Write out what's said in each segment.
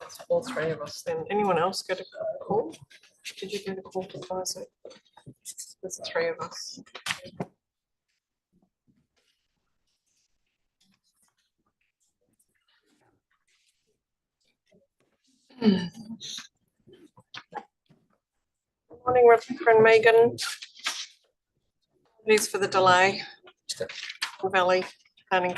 That's all three of us then. Anyone else get a call? Did you get a call to advise it? There's three of us. Good morning, Rebecca and Megan. Apologies for the delay. Valley planning.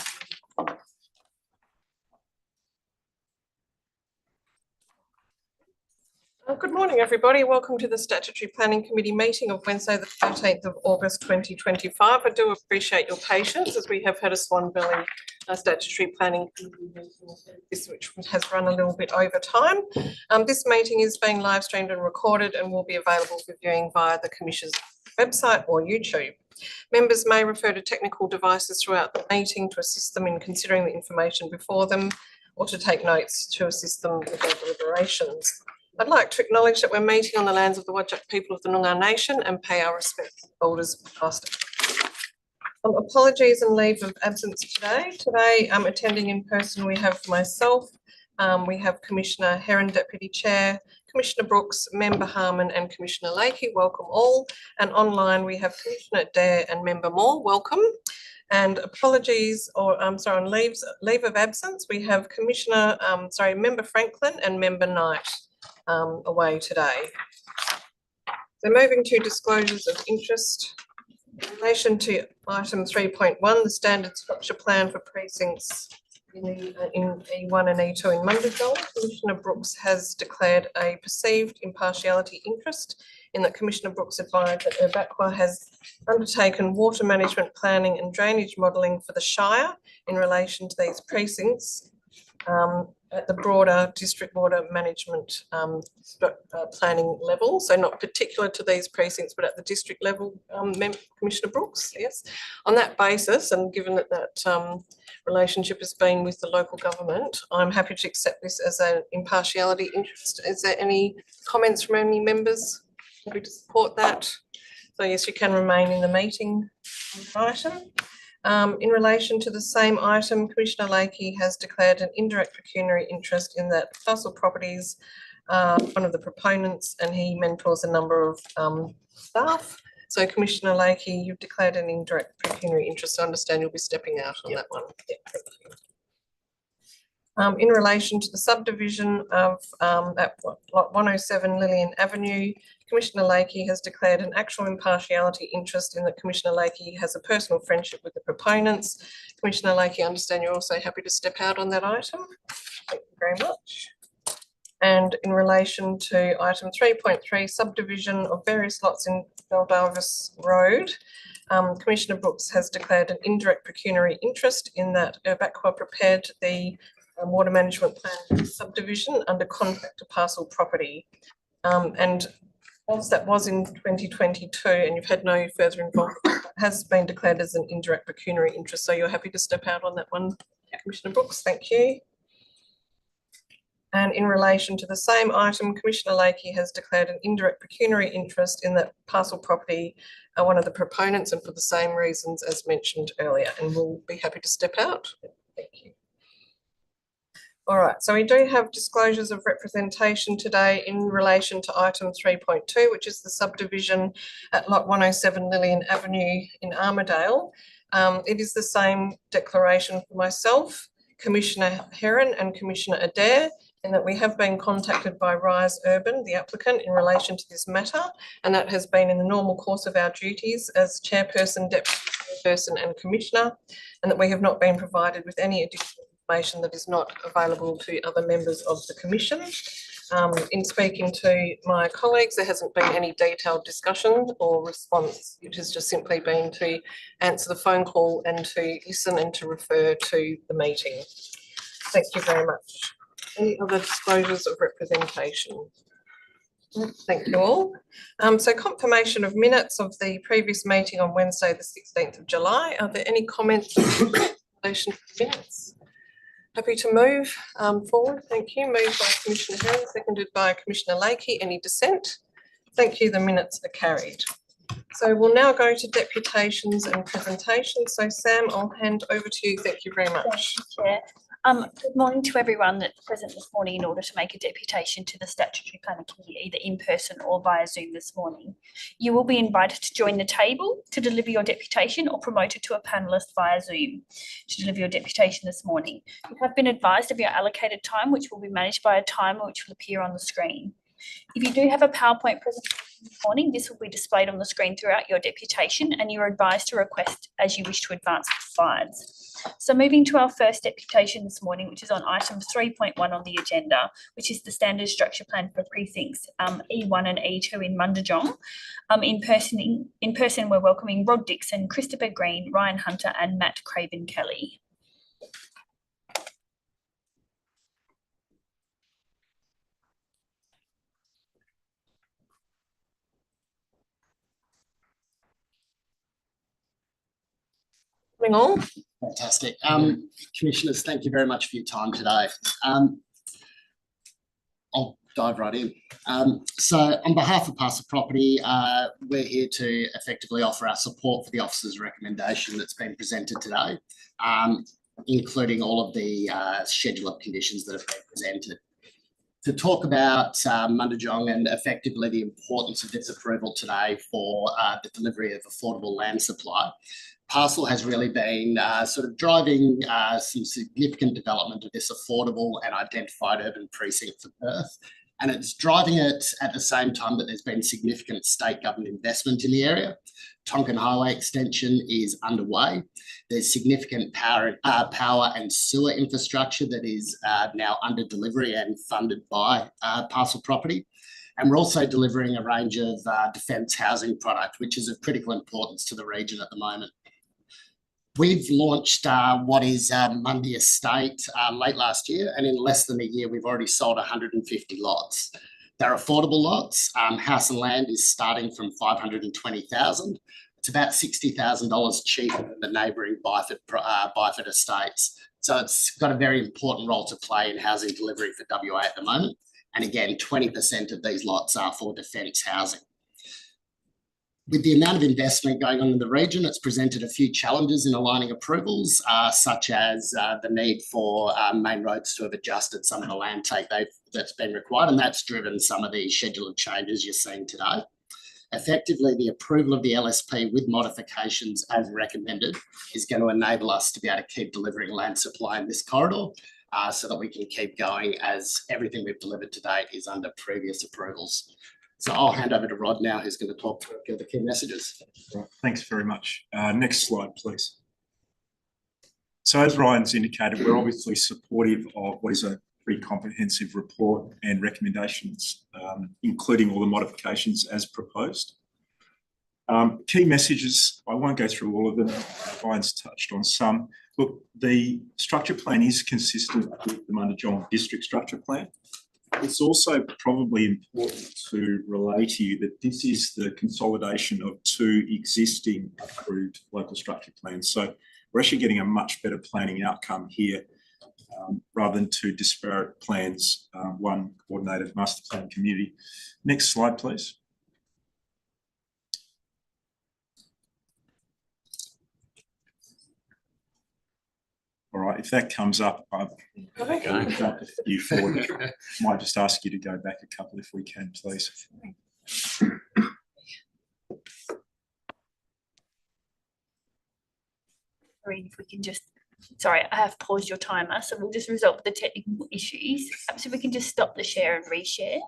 Good morning, everybody. Welcome to the Statutory Planning Committee meeting of Wednesday, the 13th of August 2025. I do appreciate your patience as we have had a Swan Valley Statutory Planning Committee meeting, which has run a little bit over time. This meeting is being live streamed and recorded and will be available for viewing via the Commission's website or YouTube. Members may refer to technical devices throughout the meeting to assist them in considering the information before them or to take notes to assist them with their deliberations. I'd like to acknowledge that we're meeting on the lands of the Whadjuk people of the Noongar Nation and pay our respects to elders past. Apologies and leave of absence today. Today, attending in person, we have myself, we have Commissioner Heron, Deputy Chair, Commissioner Brooks, Member Harmon and Commissioner Lakey. Welcome all. And online, we have Commissioner Dare and Member Moore. Welcome. And apologies, or on leave of absence, we have Member Franklin and Member Knight away today. So moving to disclosures of interest. In relation to item 3.1, the standard structure plan for precincts in E1 and E2 in Mundagong, Commissioner Brooks has declared a perceived impartiality interest in that Commissioner Brooks advised that Urbaqua has undertaken water management planning and drainage modelling for the Shire in relation to these precincts at the broader district water management planning level, so not particular to these precincts, but at the district level, Commissioner Brooks, yes. On that basis, and given that relationship has been with the local government, I'm happy to accept this as an impartiality interest. Is there any comments from any members? Happy to support that. So yes, you can remain in the meeting item. In relation to the same item, Commissioner Lakey has declared an indirect pecuniary interest in that Parcel Properties, one of the proponents, and he mentors a number of staff. So Commissioner Lakey, you've declared an indirect pecuniary interest. I understand you'll be stepping out on that one. Yeah, thank you. In relation to the subdivision of at lot 107 Lillian Avenue, Commissioner Lakey has declared an actual impartiality interest in that Commissioner Lakey has a personal friendship with the proponents. Commissioner Lakey, I understand you're also happy to step out on that item. Thank you very much. And in relation to item 3.3, subdivision of various lots in Baldarvis Road, Commissioner Brooks has declared an indirect pecuniary interest in that Urbaqua prepared the water management plan subdivision under contract to Parcel Property. And whilst that was in 2022 and you've had no further involvement, it has been declared as an indirect pecuniary interest. So you're happy to step out on that one, Commissioner Brooks? Thank you. And in relation to the same item, Commissioner Lakey has declared an indirect pecuniary interest in that Parcel Property, one of the proponents, and for the same reasons as mentioned earlier, and we'll be happy to step out. Thank you. All right, so we do have disclosures of representation today in relation to item 3.2, which is the subdivision at lot 107 Lillian Avenue in Armidale. It is the same declaration for myself, Commissioner Heron and Commissioner Adair, in that we have been contacted by Rise Urban, the applicant, in relation to this matter, and that has been in the normal course of our duties as chairperson, deputy chairperson and commissioner, and that we have not been provided with any additional information that is not available to other members of the commission. In speaking to my colleagues, there hasn't been any detailed discussion or response. It has just simply been to answer the phone call and to listen and to refer to the meeting. Thank you very much. Any other disclosures of representation? Thank you all. So confirmation of minutes of the previous meeting on Wednesday, the 16th of July. Are there any comments in relation to the minutes? Happy to move forward. Thank you. Moved by Commissioner Heron, seconded by Commissioner Lakey. Any dissent? Thank you. The minutes are carried. So we'll now go to deputations and presentations. So Sam, I'll hand over to you. Thank you very much. Thank you, Chair. Good morning to everyone that's present this morning in order to make a deputation to the Statutory Planning Committee, either in person or via Zoom this morning. You will be invited to join the table to deliver your deputation or promoted to a panellist via Zoom to deliver your deputation this morning. You have been advised of your allocated time, which will be managed by a timer which will appear on the screen. If you do have a PowerPoint presentation this morning, this will be displayed on the screen throughout your deputation, and you're advised to request as you wish to advance the slides. So moving to our first deputation this morning, which is on item 3.1 on the agenda, which is the standard structure plan for precincts E1 and E2 in Mundijong. In person, we're welcoming Rod Dixon, Christopher Green, Ryan Hunter and Matt Craven-Kelly. Morning all. Fantastic. Commissioners, thank you very much for your time today. I'll dive right in. So on behalf of Parcel Property, we're here to effectively offer our support for the officer's recommendation that's been presented today, including all of the schedule of conditions that have been presented. To talk about Mundijong and effectively the importance of this approval today for the delivery of affordable land supply, Parcel has really been sort of driving some significant development of this affordable and identified urban precinct for Perth. And it's driving it at the same time that there's been significant state government investment in the area. Tonkin Highway extension is underway. There's significant power and sewer infrastructure that is now under delivery and funded by Parcel Property. And we're also delivering a range of defence housing product, which is of critical importance to the region at the moment. We've launched what is Mundy Estate late last year, and in less than a year, we've already sold 150 lots. They're affordable lots. House and land is starting from $520,000. It's about $60,000 cheaper than the neighbouring Byford estates. So it's got a very important role to play in housing delivery for WA at the moment. And again, 20% of these lots are for defence housing. With the amount of investment going on in the region, it's presented a few challenges in aligning approvals, such as the need for main roads to have adjusted some of the land take that's been required, and that's driven some of the scheduled changes you're seeing today. Effectively, the approval of the LSP with modifications as recommended is going to enable us to be able to keep delivering land supply in this corridor so that we can keep going as everything we've delivered to date is under previous approvals. So I'll hand over to Rod now, who's going to talk through the key messages. Right, thanks very much. Next slide, please. So as Ryan's indicated, we're obviously supportive of what is a pretty comprehensive report and recommendations, including all the modifications as proposed. Key messages, I won't go through all of them. Ryan's touched on some. Look, the structure plan is consistent with the Mundijong district structure plan. It's also probably important to relay to you that this is the consolidation of two existing approved local structure plans. So we're actually getting a much better planning outcome here rather than two disparate plans, one coordinated master plan community. Next slide, please. All right, if that comes up, you forward. Might just ask you to go back a couple if we can, please. If we can just, sorry, I have paused your timer, so we'll just resolve the technical issues. Perhaps if we can just stop the share and reshare.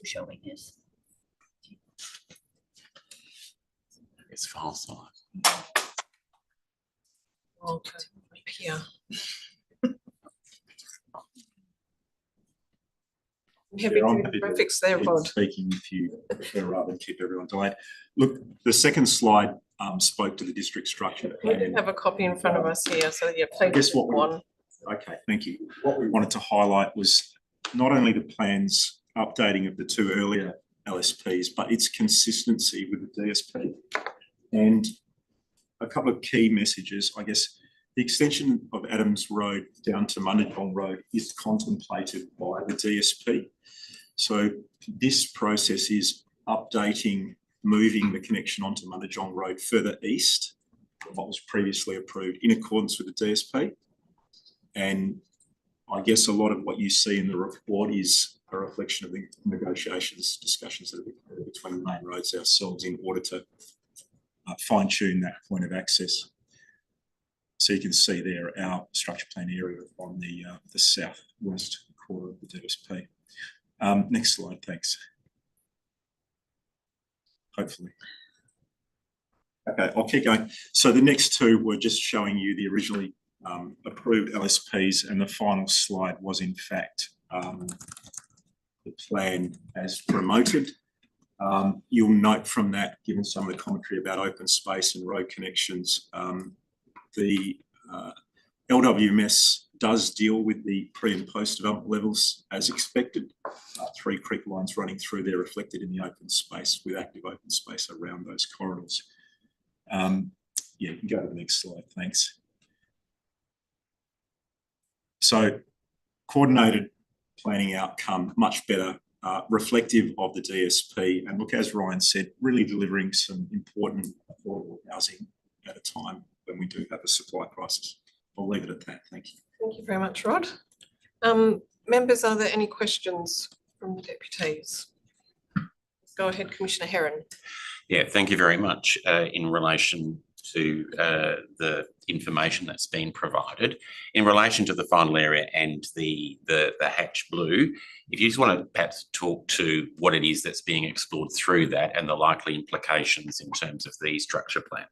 Showing this. It's file size. Okay, here. Heavy graphics there, Rod. Speaking if you prefer rather than keep everyone delayed. Look, the second slide spoke to the district structure. We do have a copy in front of us here, so yeah, please one. Okay, thank you. What we wanted to highlight was not only the plans updating of the two earlier LSPs, but its consistency with the DSP. And a couple of key messages, I guess. The extension of Adams Road down to Munajong Road is contemplated by the DSP. So this process is updating, moving the connection onto Munajong Road further east from what was previously approved in accordance with the DSP. And I guess a lot of what you see in the report is a reflection of the negotiations, discussions that have occurred between Main Roads ourselves in order to fine-tune that point of access. So you can see there our structure plan area on the southwest quarter of the DSP. Next slide, thanks. Hopefully. Okay, I'll keep going. So the next two were just showing you the originally approved LSPs, and the final slide was in fact the plan as promoted. You'll note from that, given some of the commentary about open space and road connections, the LWMS does deal with the pre and post development levels as expected. 3 creek lines running through there reflected in the open space with active open space around those corridors. Yeah, you can go to the next slide, thanks. So coordinated planning outcome, much better, reflective of the DSP. And look, as Ryan said, really delivering some important affordable housing at a time when we do have a supply crisis. I'll leave it at that. Thank you. Thank you very much, Rod. Members, are there any questions from the deputies? Go ahead, Commissioner Herron. Yeah, thank you very much. In relation to the information that's been provided, in relation to the final area and the hatch blue, if you just want to perhaps talk to what it is that's being explored through that and the likely implications in terms of the structure plan.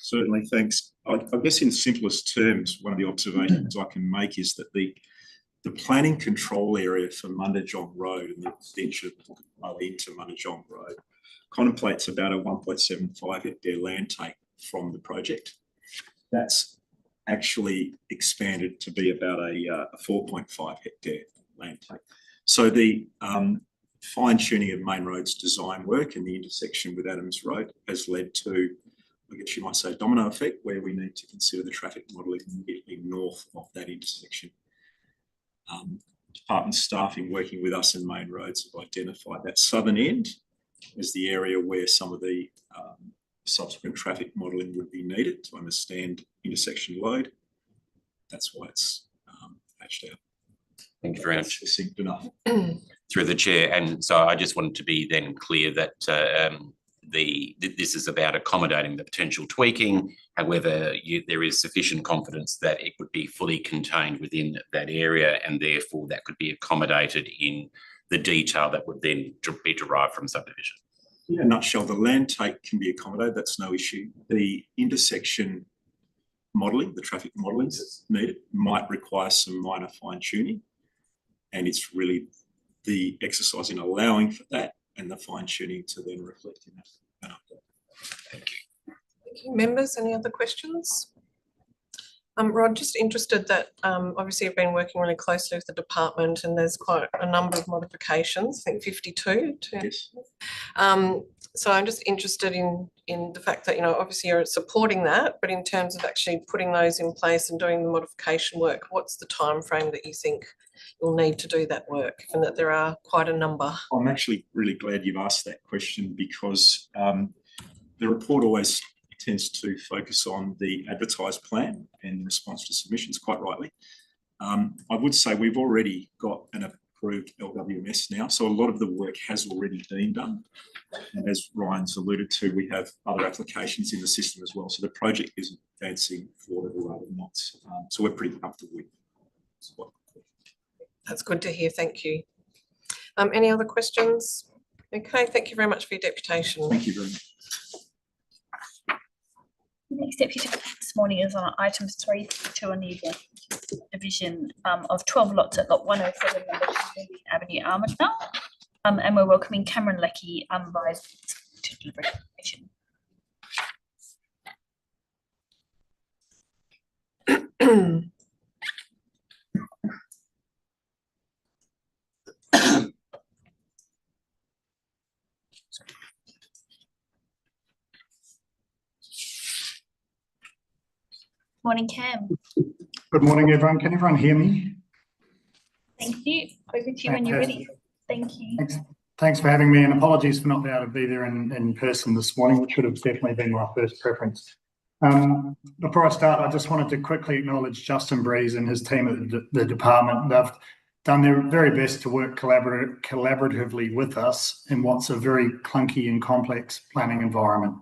Certainly, thanks. I guess in simplest terms, one of the observations I can make is that the planning control area for Munajong Road and the extension into Munajong Road contemplates about a 1.75 hectare land take from the project. That's actually expanded to be about a 4.5 hectare land take. So the fine-tuning of Main Road's design work and the intersection with Adams Road has led to, I guess you might say, domino effect, where we need to consider the traffic modelling immediately north of that intersection. Department staffing working with us and Main Roads have identified that southern end as the area where some of the subsequent traffic modelling would be needed to understand intersection load. That's why it's patched out. Thank you very much. Succinct enough. Through the chair, and so I just wanted to be then clear that this is about accommodating the potential tweaking. However, there is sufficient confidence that it would be fully contained within that area, and therefore that could be accommodated in the detail that would then be derived from subdivision. In a nutshell, the land take can be accommodated, that's no issue. The intersection modelling, the traffic modelling that's needed might require some minor fine tuning, and it's really the exercise in allowing for that and the fine tuning to then reflect in that update. Thank you. Thank you. Members, any other questions? Rod, just interested that obviously you've been working really closely with the department, and there's quite a number of modifications, I think 52. Yes. So I'm just interested in the fact that, you know, obviously you're supporting that, but in terms of actually putting those in place and doing the modification work, what's the time frame that you think you'll need to do that work, and that there are quite a number? I'm actually really glad you've asked that question, because the report always tends to focus on the advertised plan and response to submissions, quite rightly. I would say we've already got an approved LWMS now, so a lot of the work has already been done. And as Ryan's alluded to, we have other applications in the system as well. So the project is advancing forward at a rate of knots. So we're pretty comfortable with what. That's good to hear, thank you. Any other questions? Okay, thank you very much for your deputation. Thank you very much. The next deputation this morning is on items 3 to 2 on the agenda. Division of 12 lots at lot 107 Avenue, Armidale. And we're welcoming Cameron Leckie via to deliver information. Morning, Cam. Good morning, everyone. Can everyone hear me? Thank you. Over to you when you're ready. Thank you. Thanks for having me, and apologies for not being able to be there in person this morning, which would have definitely been my first preference. Before I start, I just wanted to quickly acknowledge Justin Breeze and his team at the department. They've done their very best to work collaboratively with us in what's a very clunky and complex planning environment.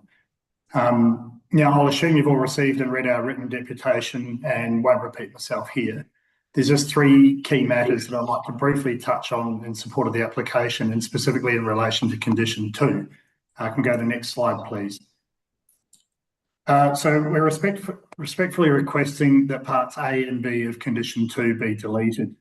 Now, I'll assume you've all received and read our written deputation and won't repeat myself here. There's just three key matters that I'd like to briefly touch on in support of the application, and specifically in relation to condition 2. I can go to the next slide, please. So we're respectfully requesting that parts A and B of condition 2 be deleted.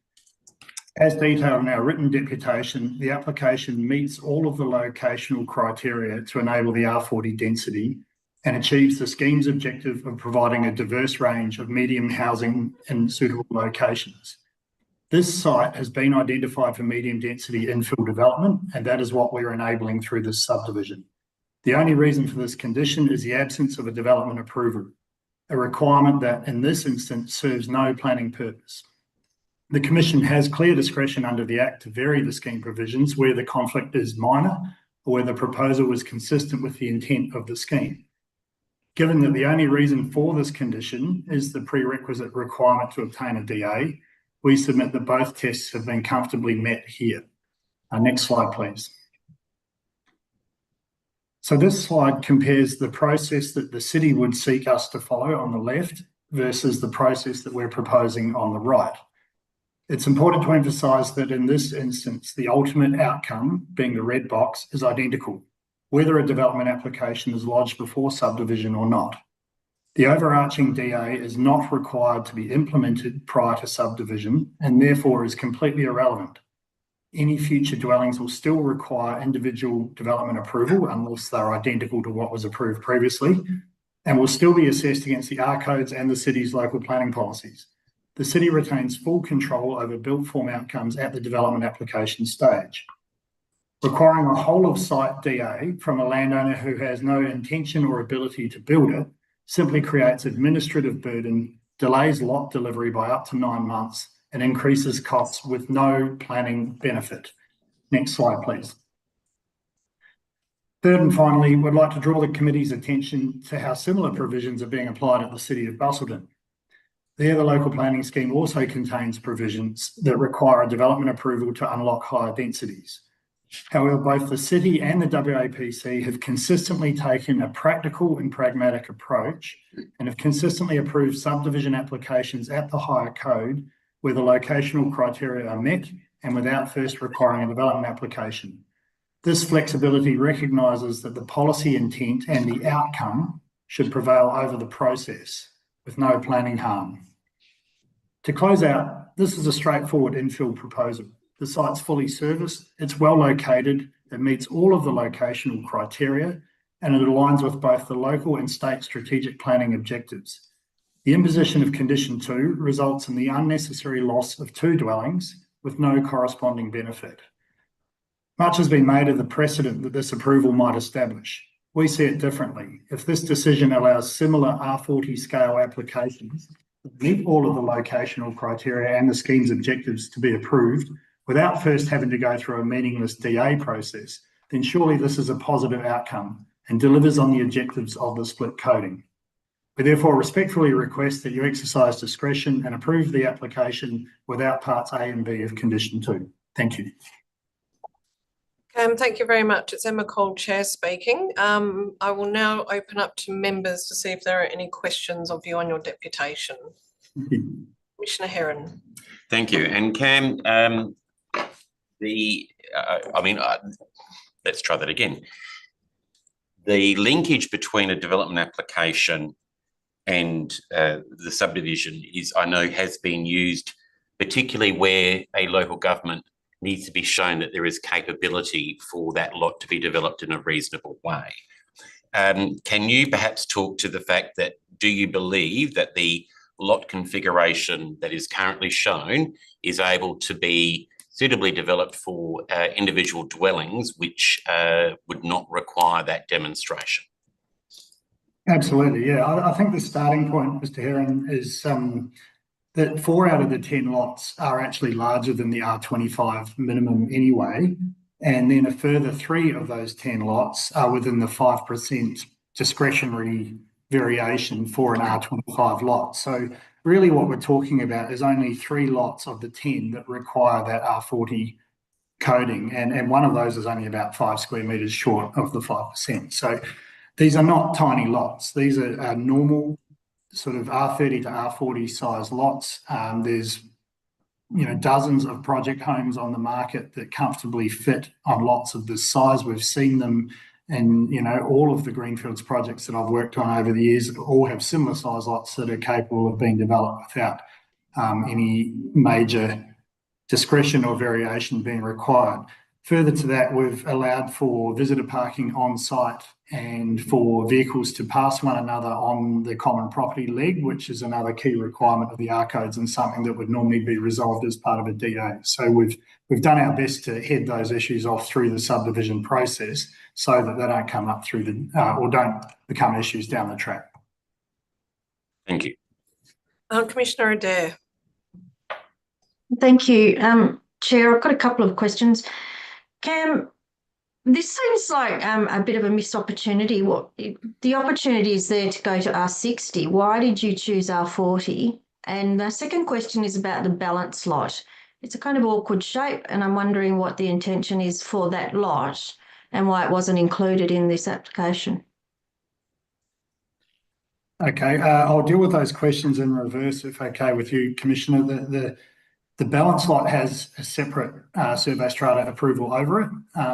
As detailed in our written deputation, the application meets all of the locational criteria to enable the R40 density and achieves the scheme's objective of providing a diverse range of medium housing in suitable locations. This site has been identified for medium density infill development, and that is what we're enabling through this subdivision. The only reason for this condition is the absence of a development approval, a requirement that in this instance serves no planning purpose. The Commission has clear discretion under the Act to vary the scheme provisions where the conflict is minor or where the proposal was consistent with the intent of the scheme. Given that the only reason for this condition is the prerequisite requirement to obtain a DA, we submit that both tests have been comfortably met here. Next slide, please. So this slide compares the process that the city would seek us to follow on the left versus the process that we're proposing on the right. It's important to emphasise that in this instance, the ultimate outcome, being the red box, is identical, whether a development application is lodged before subdivision or not. The overarching DA is not required to be implemented prior to subdivision and therefore is completely irrelevant. Any future dwellings will still require individual development approval unless they're identical to what was approved previously, and will still be assessed against the R codes and the city's local planning policies. The city retains full control over built form outcomes at the development application stage. Requiring a whole of site DA from a landowner who has no intention or ability to build it simply creates administrative burden, delays lot delivery by up to 9 months, and increases costs with no planning benefit. Next slide, please. Third and finally, we'd like to draw the committee's attention to how similar provisions are being applied at the City of Busselton. There, the local planning scheme also contains provisions that require a development approval to unlock higher densities. However, both the city and the WAPC have consistently taken a practical and pragmatic approach and have consistently approved subdivision applications at the higher code where the locational criteria are met and without first requiring a development application. This flexibility recognises that the policy intent and the outcome should prevail over the process with no planning harm. To close out, this is a straightforward infill proposal. The site's fully serviced, it's well located, it meets all of the locational criteria, and it aligns with both the local and state strategic planning objectives. The imposition of condition 2 results in the unnecessary loss of 2 dwellings with no corresponding benefit. Much has been made of the precedent that this approval might establish. We see it differently. If this decision allows similar R40 scale applications that meet all of the locational criteria and the scheme's objectives to be approved without first having to go through a meaningless DA process, then surely this is a positive outcome and delivers on the objectives of the split coding. We therefore respectfully request that you exercise discretion and approve the application without parts A and B of condition 2. Thank you. Thank you very much. It's Emma Cole, Chair, speaking. I will now open up to members to see if there are any questions of you on your deputation. Commissioner Heron. Thank you. And Cam, let's try that again. The linkage between a development application and the subdivision is, I know, has been used particularly where a local government needs to be shown that there is capability for that lot to be developed in a reasonable way. Can you perhaps talk to the fact that, do you believe that the lot configuration that is currently shown is able to be suitably developed for individual dwellings, which would not require that demonstration. Absolutely, yeah. I think the starting point, Mr. Heron, is that 4 out of the 10 lots are actually larger than the R25 minimum anyway. And then a further 3 of those 10 lots are within the 5% discretionary variation for an R25 lot. So really what we're talking about is only 3 lots of the 10 that require that R40 coding. And one of those is only about 5 square metres short of the 5%. So these are not tiny lots. These are normal sort of R30 to R40 size lots. There's dozens of project homes on the market that comfortably fit on lots of this size. We've seen them, and all of the greenfields projects that I've worked on over the years all have similar size lots that are capable of being developed without any major discretion or variation being required. Further to that, we've allowed for visitor parking on site and for vehicles to pass one another on the common property leg, which is another key requirement of the R codes and something that would normally be resolved as part of a DA. So we've done our best to head those issues off through the subdivision process so that they don't come up through or don't become issues down the track. Thank you. Commissioner Adair. Thank you, Chair. I've got a couple of questions. Cam, this seems like a bit of a missed opportunity. What the opportunity is there to go to R60. Why did you choose R40? And the second question is about the balance lot. It's a kind of awkward shape, and I'm wondering what the intention is for that lot and why it wasn't included in this application. Okay, I'll deal with those questions in reverse, if okay with you, Commissioner. The balance lot has a separate survey strata approval over it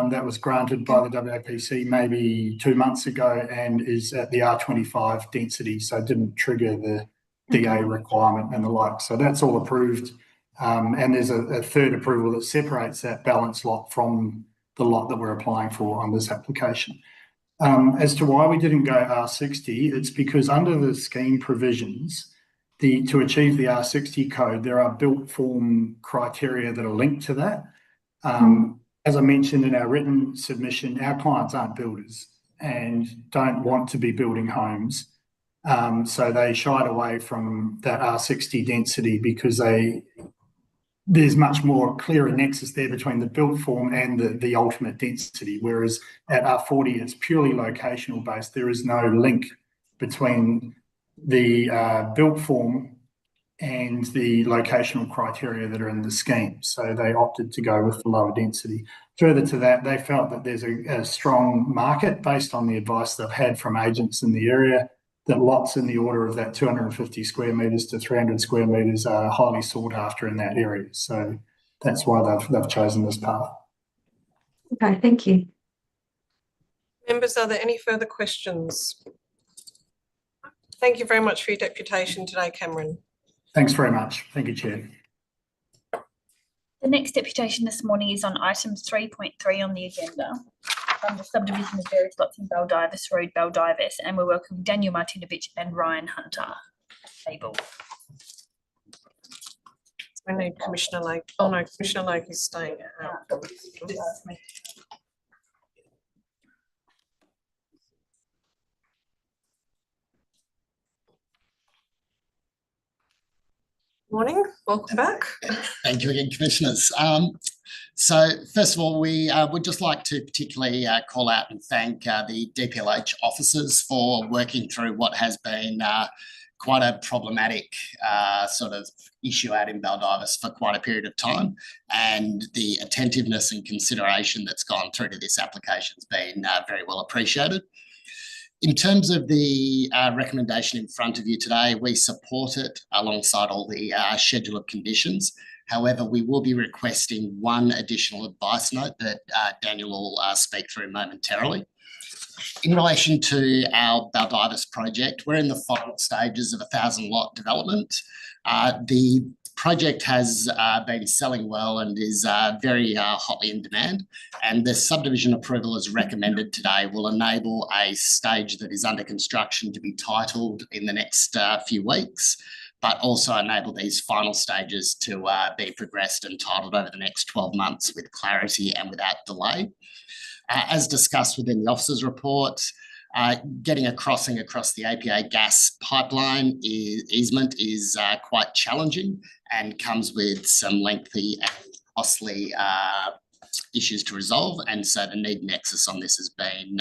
that was granted by the WAPC maybe 2 months ago and is at the R25 density, so it didn't trigger the DA requirement and the like. So that's all approved. And there's a third approval that separates that balance lot from the lot that we're applying for on this application. As to why we didn't go R60, it's because under the scheme provisions, to achieve the R60 code, there are built form criteria that are linked to that. As I mentioned in our written submission, our clients aren't builders and don't want to be building homes. So they shied away from that R60 density because there's much more clearer nexus there between the built form and the ultimate density, whereas at R40, it's purely locational based. There is no link between the built form and the locational criteria that are in the scheme. So they opted to go with the lower density. Further to that, they felt that there's a strong market based on the advice they've had from agents in the area that lots in the order of that 250 square metres to 300 square metres are highly sought after in that area. So that's why they've chosen this path. Okay, thank you. Members, are there any further questions? Thank you very much for your deputation today, Cameron. Thanks very much. Thank you, Chair. The next deputation this morning is on item 3.3 on the agenda, the subdivision of various lots in Baldivis Road, Baldivis, and we welcome Daniel Martinovich and Ryan Hunter. Table. We need Commissioner Lake. Oh no, Commissioner Lake is staying out. Morning, welcome back. Thank you again, Commissioners. So first of all, we would just like to particularly call out and thank the DPLH officers for working through what has been quite a problematic sort of issue out in Baldivis for quite a period of time, and the attentiveness and consideration that's gone through to this application has been very well appreciated. In terms of the recommendation in front of you today, we support it alongside all the schedule of conditions. However, we will be requesting one additional advice note that Daniel will speak through momentarily. In relation to our Baldivis project, we're in the final stages of a 1,000 lot development. The project has been selling well and is very hotly in demand, and the subdivision approval as recommended today will enable a stage that is under construction to be titled in the next few weeks. but also enable these final stages to be progressed and titled over the next 12 months with clarity and without delay. As discussed within the officer's report, getting a crossing across the APA gas pipeline easement is quite challenging and comes with some lengthy and costly issues to resolve. And so the need nexus on this has been,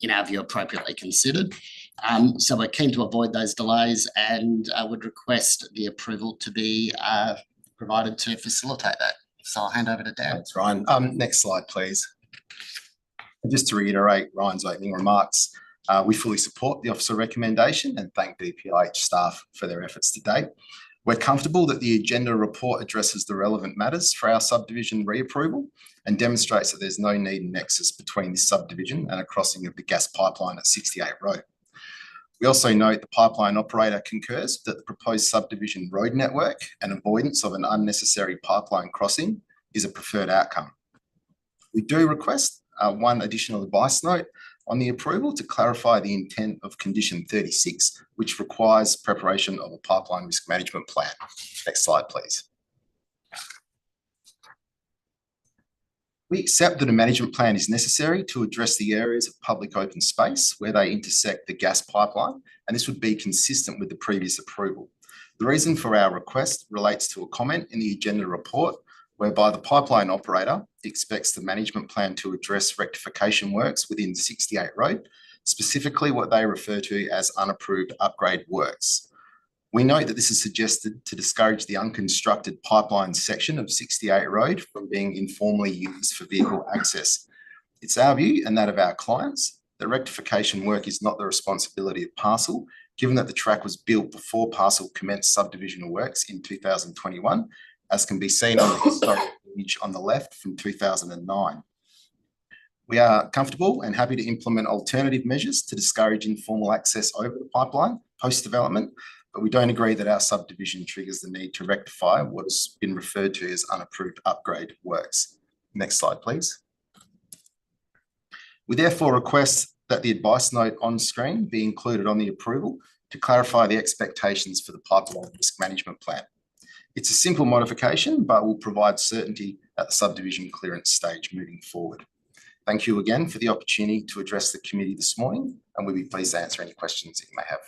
in our view, appropriately considered. So we're keen to avoid those delays and would request the approval to be provided to facilitate that. So I'll hand over to Dan. Thanks, Ryan. Next slide, please. And just to reiterate Ryan's opening remarks, we fully support the officer recommendation and thank DPIH staff for their efforts to date. We're comfortable that the agenda report addresses the relevant matters for our subdivision reapproval and demonstrates that there's no need and nexus between this subdivision and a crossing of the gas pipeline at 68 Road. We also note the pipeline operator concurs that the proposed subdivision road network and avoidance of an unnecessary pipeline crossing is a preferred outcome. We do request one additional advice note on the approval to clarify the intent of condition 36, which requires preparation of a pipeline risk management plan. Next slide, please. We accept that a management plan is necessary to address the areas of public open space where they intersect the gas pipeline, and this would be consistent with the previous approval. The reason for our request relates to a comment in the agenda report whereby the pipeline operator expects the management plan to address rectification works within 68 Road, specifically what they refer to as unapproved upgrade works. We note that this is suggested to discourage the unconstructed pipeline section of 68 Road from being informally used for vehicle access. It's our view and that of our clients that rectification work is not the responsibility of Parcel, given that the track was built before Parcel commenced subdivisional works in 2021, as can be seen on the historic image on the left from 2009. We are comfortable and happy to implement alternative measures to discourage informal access over the pipeline post-development, but we don't agree that our subdivision triggers the need to rectify what has been referred to as unapproved upgrade works. Next slide, please. We therefore request that the advice note on screen be included on the approval to clarify the expectations for the pipeline risk management plan. It's a simple modification, but will provide certainty at the subdivision clearance stage moving forward. Thank you again for the opportunity to address the committee this morning, and we'll be pleased to answer any questions that you may have.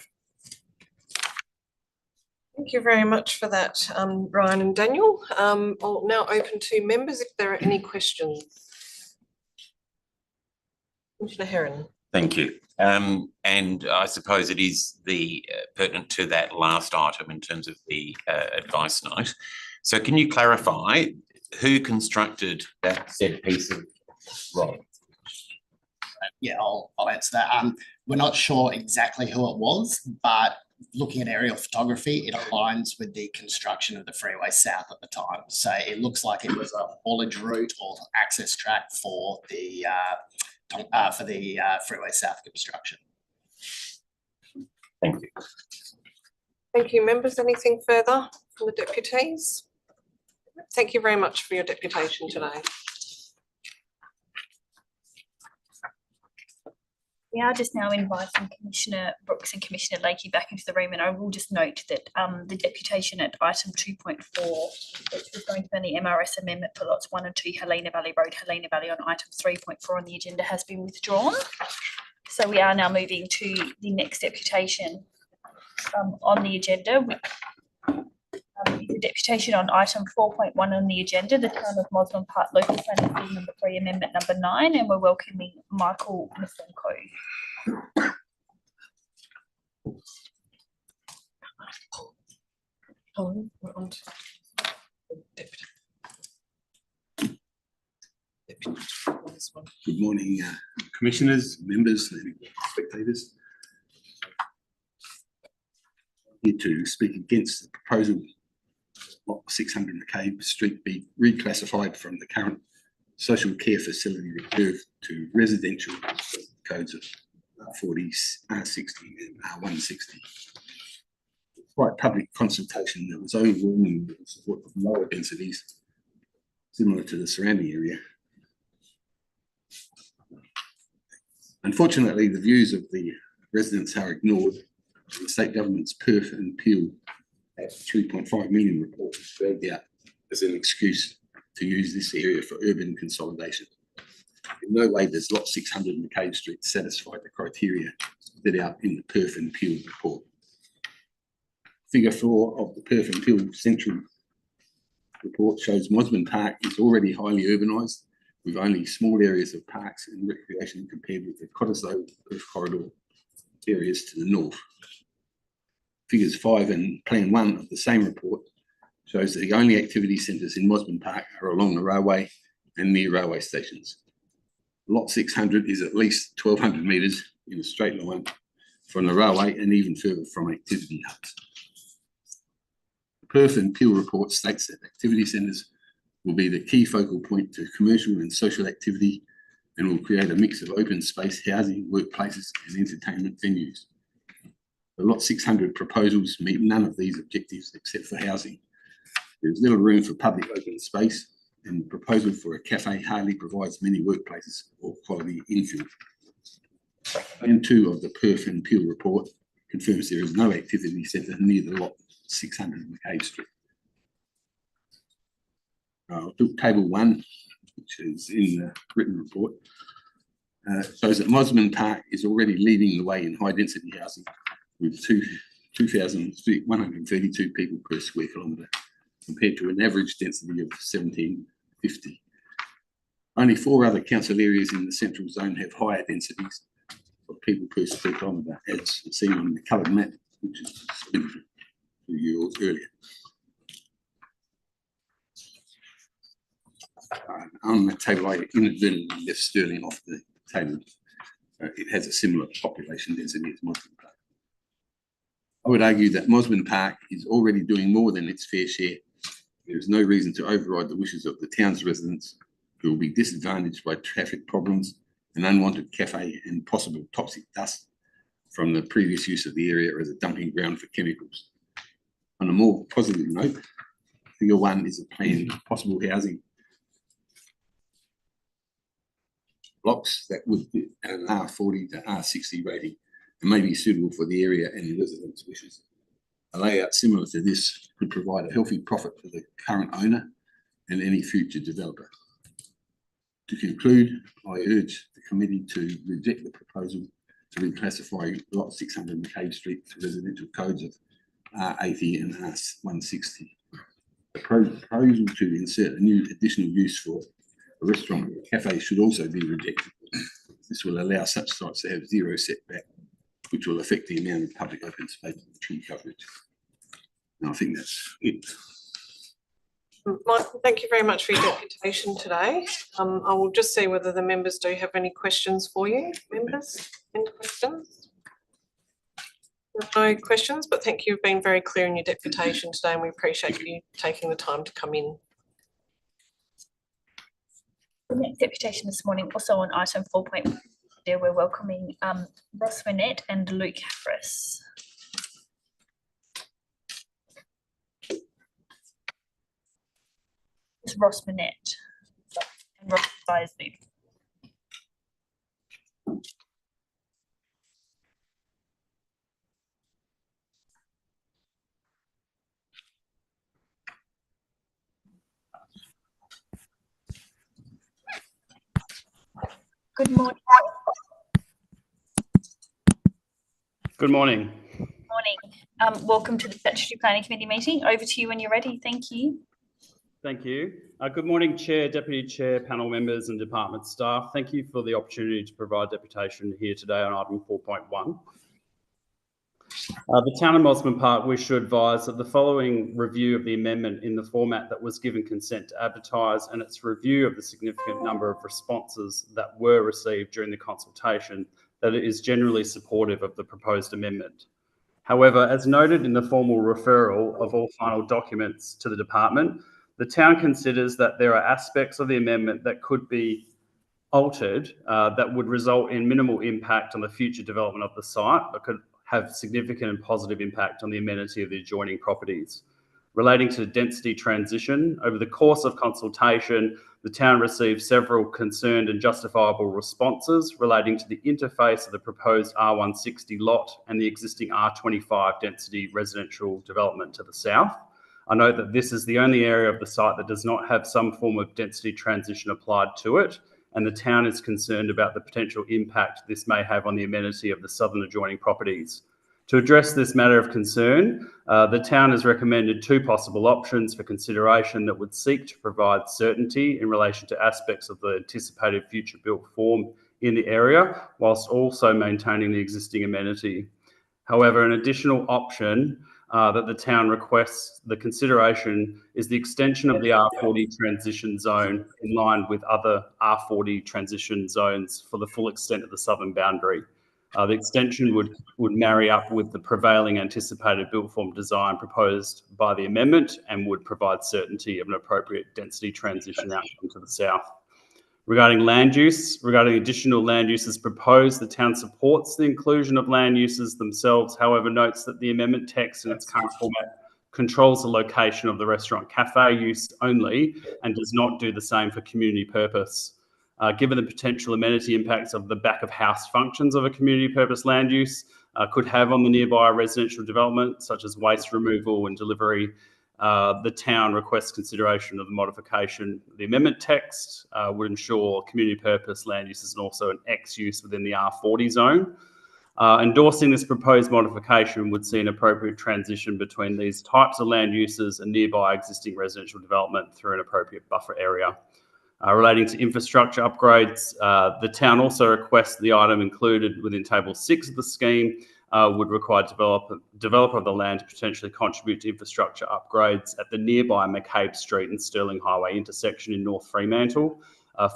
Thank you very much for that, Ryan and Daniel. I'll now open to members if there are any questions. Commissioner Herron. Thank you. And I suppose it is pertinent to that last item in terms of the advice note. So can you clarify who constructed that said piece of road? Yeah, I'll answer that. We're not sure exactly who it was, but looking at aerial photography, it aligns with the construction of the Freeway South at the time. So it looks like it was a haulage route or access track for the Freeway South construction. Thank you. Thank you, members. Anything further from the deputies? Thank you very much for your deputation today. We are just now inviting Commissioner Brooks and Commissioner Lakey back into the room, and I will just note that the deputation at item 2.4, which was going to be the MRS amendment for lots 1 and 2 Helena Valley Road, Helena Valley on item 3.4 on the agenda has been withdrawn. So we are now moving to the next deputation on the agenda. The deputation on item 4.1 on the agenda, the Town of Mosman Park Local Planning Bill number 3, Amendment number 9, and we're welcoming Michael Misenko. We're on to deputy. Good morning, commissioners, members and spectators. I'm here to speak against the proposal of 600 McCabe Street be reclassified from the current social care facility reserve to residential codes of 40, 60 and 160. Despite public consultation, there was overwhelming support of lower densities similar to the surrounding area. Unfortunately, the views of the residents are ignored The state government's Perth and Peel at 3.5 million report was dragged out as an excuse to use this area for urban consolidation. In no way does lot 600 McCabe Street satisfy the criteria set out in the Perth and Peel report. Figure 4 of the Perth and Peel Central report shows Mosman Park is already highly urbanised, with only small areas of parks and recreation compared with the Cottesloe Perth corridor areas to the north. Figures 5 and Plan 1 of the same report shows that the only activity centres in Mosman Park are along the railway and near railway stations. Lot 600 is at least 1,200 metres in a straight line from the railway and even further from activity hubs. The Perth and Peel report states that activity centres will be the key focal point to commercial and social activity and will create a mix of open space, housing, workplaces and entertainment venues. The Lot 600 proposals meet none of these objectives except for housing. There is little room for public open space, and the proposal for a cafe hardly provides many workplaces or quality infill. And 2 of the Perth and Peel report confirms there is no activity centre near the Lot 600 McCabe Street. Table 1, which is in the written report, shows that Mosman Park is already leading the way in high density housing with 2,132 people per square kilometre compared to an average density of 1,750. Only 4 other council areas in the central zone have higher densities of people per square kilometre, as seen on the coloured map, which is displayed to you earlier. On the table, I inadvertently left Stirling off the table. It has a similar population density as Mosman Park. I would argue that Mosman Park is already doing more than its fair share. There is no reason to override the wishes of the town's residents, who will be disadvantaged by traffic problems, an unwanted cafe and possible toxic dust from the previous use of the area as a dumping ground for chemicals. On a more positive note, figure 1 is a plan of possible housing blocks that would be an R40 to R60 rating and may be suitable for the area and the residents' wishes. A layout similar to this could provide a healthy profit for the current owner and any future developer. To conclude, I urge the committee to reject the proposal to reclassify Lot 600 McCabe Street to residential codes of R80 and R160. The proposal to insert a new additional use for a restaurant or a cafe should also be rejected. This will allow such sites to have 0 setback, which will affect the amount of public open space and tree coverage. And I think that's it. Michael, thank you very much for your deputation today. I will just see whether the members do have any questions for you. Members, any questions? No questions, but thank you for being very clear in your deputation today, and we appreciate you taking the time to come in. The next deputation this morning, also on item 4.1, we're welcoming Ross Winnett and Luke Harris. It's Ross Winnett and Ross Winnett. Good morning. Good morning. Morning. Welcome to the Statutory Planning Committee meeting. Over to you when you're ready. Thank you. Thank you. Good morning, Chair, Deputy Chair, panel members and department staff. Thank you for the opportunity to provide deputation here today on item 4.1. The Town of Mosman Park wish to advise that the following review of the amendment in the format that was given consent to advertise and its review of the significant number of responses that were received during the consultation, that it is generally supportive of the proposed amendment. However, as noted in the formal referral of all final documents to the department, the town considers that there are aspects of the amendment that could be altered that would result in minimal impact on the future development of the site, but could have significant and positive impact on the amenity of the adjoining properties. Relating to density transition, over the course of consultation, the town received several concerned and justifiable responses relating to the interface of the proposed R160 lot and the existing R25 density residential development to the south. I note that this is the only area of the site that does not have some form of density transition applied to it, and the town is concerned about the potential impact this may have on the amenity of the southern adjoining properties. To address this matter of concern, the town has recommended two possible options for consideration that would seek to provide certainty in relation to aspects of the anticipated future built form in the area, whilst also maintaining the existing amenity. However, an additional option that the town requests the consideration is the extension of the R40 transition zone in line with other R40 transition zones for the full extent of the southern boundary. The extension would marry up with the prevailing anticipated built form design proposed by the amendment and would provide certainty of an appropriate density transition outcome to the south. Regarding additional land uses proposed, the town supports the inclusion of land uses themselves, however notes that the amendment text in its current format controls the location of the restaurant cafe use only and does not do the same for community purpose. Given the potential amenity impacts of the back of house functions of a community purpose land use could have on the nearby residential development, such as waste removal and delivery, the town requests consideration of the modification. The amendment text would ensure community purpose land use is also an X use within the R40 zone. Endorsing this proposed modification would see an appropriate transition between these types of land uses and nearby existing residential development through an appropriate buffer area. Relating to infrastructure upgrades, the town also requests the item included within Table 6 of the scheme would require developer of the land to potentially contribute to infrastructure upgrades at the nearby McCabe Street and Stirling Highway intersection in North Fremantle.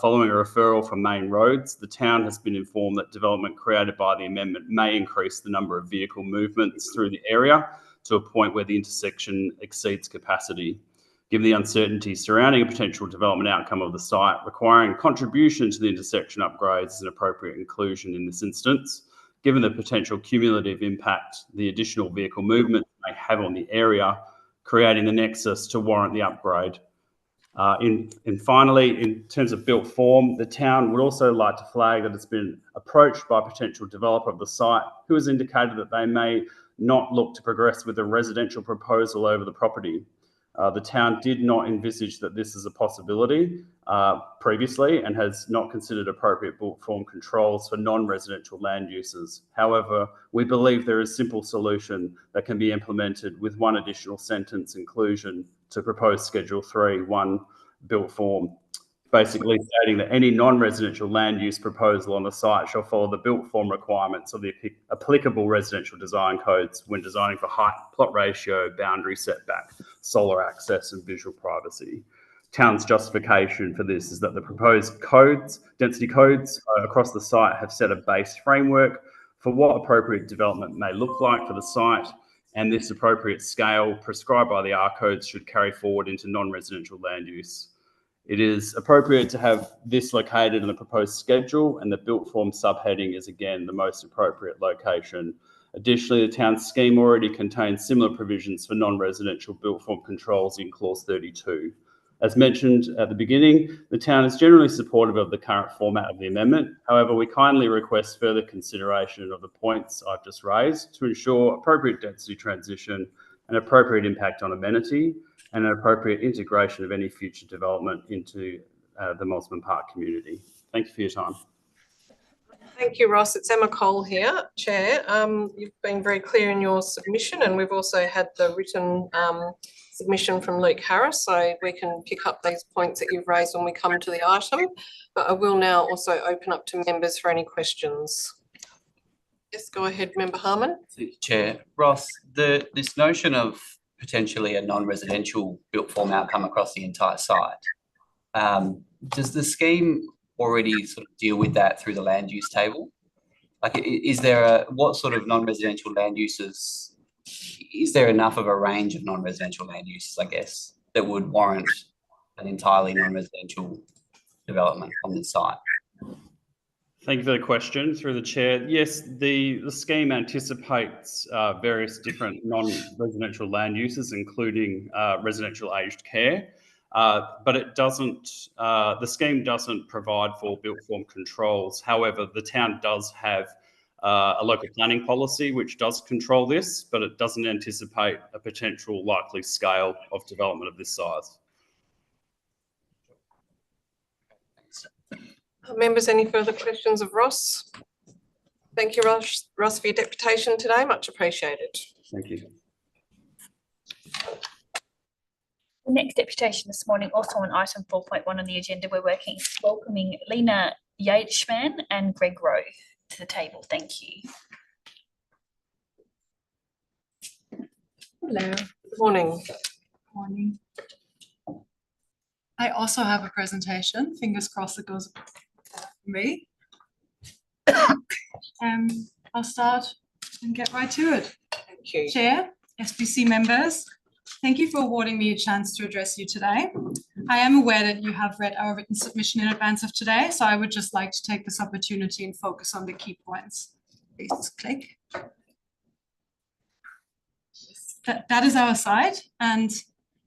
Following a referral from Main Roads, the town has been informed that development created by the amendment may increase the number of vehicle movements through the area to a point where the intersection exceeds capacity. Given the uncertainty surrounding a potential development outcome of the site, requiring contribution to the intersection upgrades is an appropriate inclusion in this instance. Given the potential cumulative impact the additional vehicle movement may have on the area, creating the nexus to warrant the upgrade. And finally, in terms of built form, the town would also like to flag that it's been approached by a potential developer of the site who has indicated that they may not look to progress with a residential proposal over the property. The town did not envisage that this is a possibility previously and has not considered appropriate built form controls for non-residential land uses. However, we believe there is a simple solution that can be implemented with one additional sentence inclusion to propose Schedule 3(1) built form, basically stating that any non-residential land use proposal on the site shall follow the built form requirements of the applicable residential design codes when designing for height, plot ratio, boundary setback, solar access and visual privacy. Town's justification for this is that the proposed density codes across the site have set a base framework for what appropriate development may look like for the site, and this appropriate scale prescribed by the R codes should carry forward into non-residential land use. It is appropriate to have this located in the proposed schedule, and the built form subheading is again the most appropriate location. Additionally, the town's scheme already contains similar provisions for non-residential built form controls in clause 32. As mentioned at the beginning, the town is generally supportive of the current format of the amendment. However, we kindly request further consideration of the points I've just raised to ensure appropriate density transition, an appropriate impact on amenity, and an appropriate integration of any future development into the Mosman Park community. Thank you for your time. Thank you, Ross. It's Emma Cole here, Chair. You've been very clear in your submission, and we've also had the written submission from Luke Harris, so we can pick up these points that you've raised when we come to the item. But I will now also open up to members for any questions. Yes, go ahead, Member Harmon. Thank you, Chair. Ross, this notion of potentially a non-residential built form outcome across the entire site, does the scheme already sort of deal with that through the land use table? Like, is there what sort of non-residential land uses, is there enough of a range of non-residential land uses, I guess, that would warrant an entirely non-residential development on this site? Thank you for the question through the chair. Yes, the scheme anticipates various different non-residential land uses, including residential aged care. But it doesn't, the scheme doesn't provide for built form controls. However, the town does have a local planning policy which does control this, but it doesn't anticipate a potential likely scale of development of this size. Members, any further questions of Ross? Thank you, Ross, for your deputation today. Much appreciated. Thank you. The next deputation this morning, also on item 4.1 on the agenda, we're welcoming Lena Yatesman and Greg Rowe to the table. Thank you. Hello. Good morning. Morning. I also have a presentation. Fingers crossed it goes for me. I'll start and get right to it. Thank you. Chair, SBC members, thank you for awarding me a chance to address you today. I am aware that you have read our written submission in advance of today, so I would just like to take this opportunity and focus on the key points. Please click. That is our site, and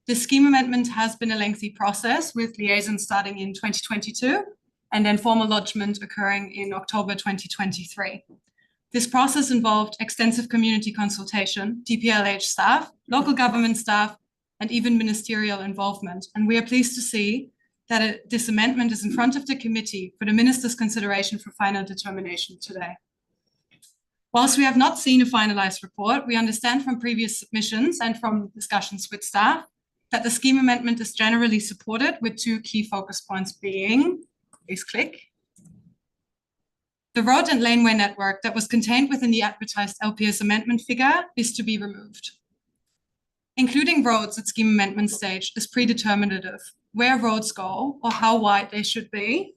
the scheme amendment has been a lengthy process with liaison starting in 2022 and then formal lodgement occurring in October 2023. This process involved extensive community consultation, DPLH staff, local government staff, and even ministerial involvement. And we are pleased to see that this amendment is in front of the committee for the minister's consideration for final determination today. Whilst we have not seen a finalized report, we understand from previous submissions and from discussions with staff that the scheme amendment is generally supported, with two key focus points being, please click, the road and laneway network that was contained within the advertised LPS amendment figure is to be removed. Including roads at scheme amendment stage is predeterminative. Where roads go or how wide they should be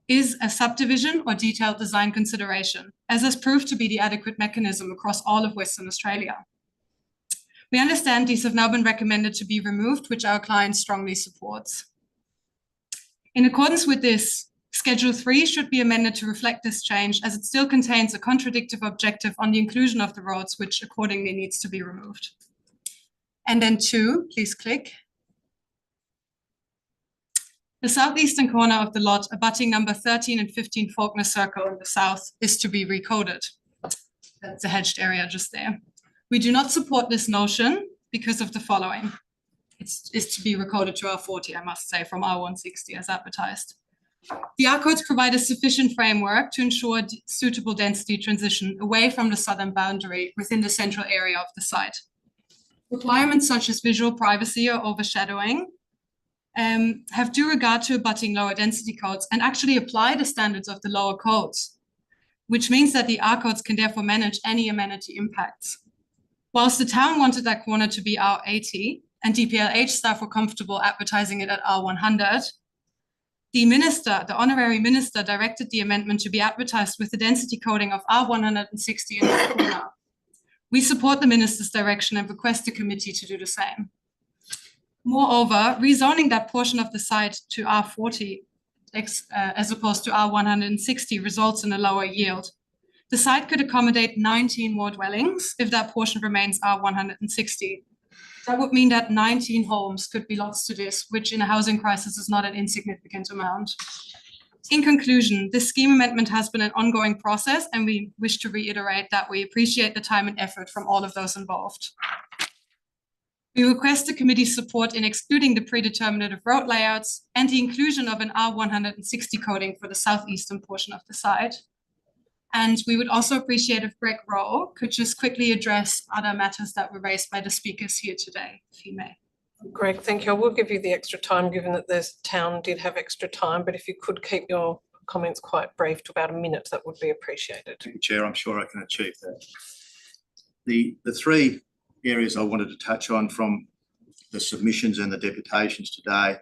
is a subdivision or detailed design consideration, as has proved to be the adequate mechanism across all of Western Australia. We understand these have now been recommended to be removed, which our client strongly supports. In accordance with this, Schedule 3 should be amended to reflect this change, as it still contains a contradictive objective on the inclusion of the roads, which accordingly needs to be removed. And then 2, please click. The southeastern corner of the lot abutting number 13 and 15 Faulkner Circle in the south is to be recoded. That's a hedged area just there. We do not support this notion because of the following. It's to be recoded to R40, I must say, from R160 as advertised. The R codes provide a sufficient framework to ensure suitable density transition away from the southern boundary within the central area of the site. Requirements such as visual privacy or overshadowing have due regard to abutting lower density codes and actually apply the standards of the lower codes, which means that the R codes can therefore manage any amenity impacts. Whilst the town wanted that corner to be R80 and DPLH staff were comfortable advertising it at R100, the honorary minister directed the amendment to be advertised with the density coding of R160 in the corner. We support the minister's direction and request the committee to do the same. Moreover, rezoning that portion of the site to R40 as opposed to R160 results in a lower yield. The site could accommodate 19 more dwellings if that portion remains R160. That would mean that 19 homes could be lost to this, which in a housing crisis is not an insignificant amount. In conclusion, this scheme amendment has been an ongoing process, and we wish to reiterate that we appreciate the time and effort from all of those involved. We request the committee's support in excluding the predeterminative road layouts and the inclusion of an R160 coding for the southeastern portion of the site. And we would also appreciate if Greg Rowe could just quickly address other matters that were raised by the speakers here today, if he may. Greg, thank you. I will give you the extra time, given that the town did have extra time, but if you could keep your comments quite brief to about a minute, that would be appreciated. Thank you, Chair. I'm sure I can achieve that. The three areas I wanted to touch on from the submissions and the deputations today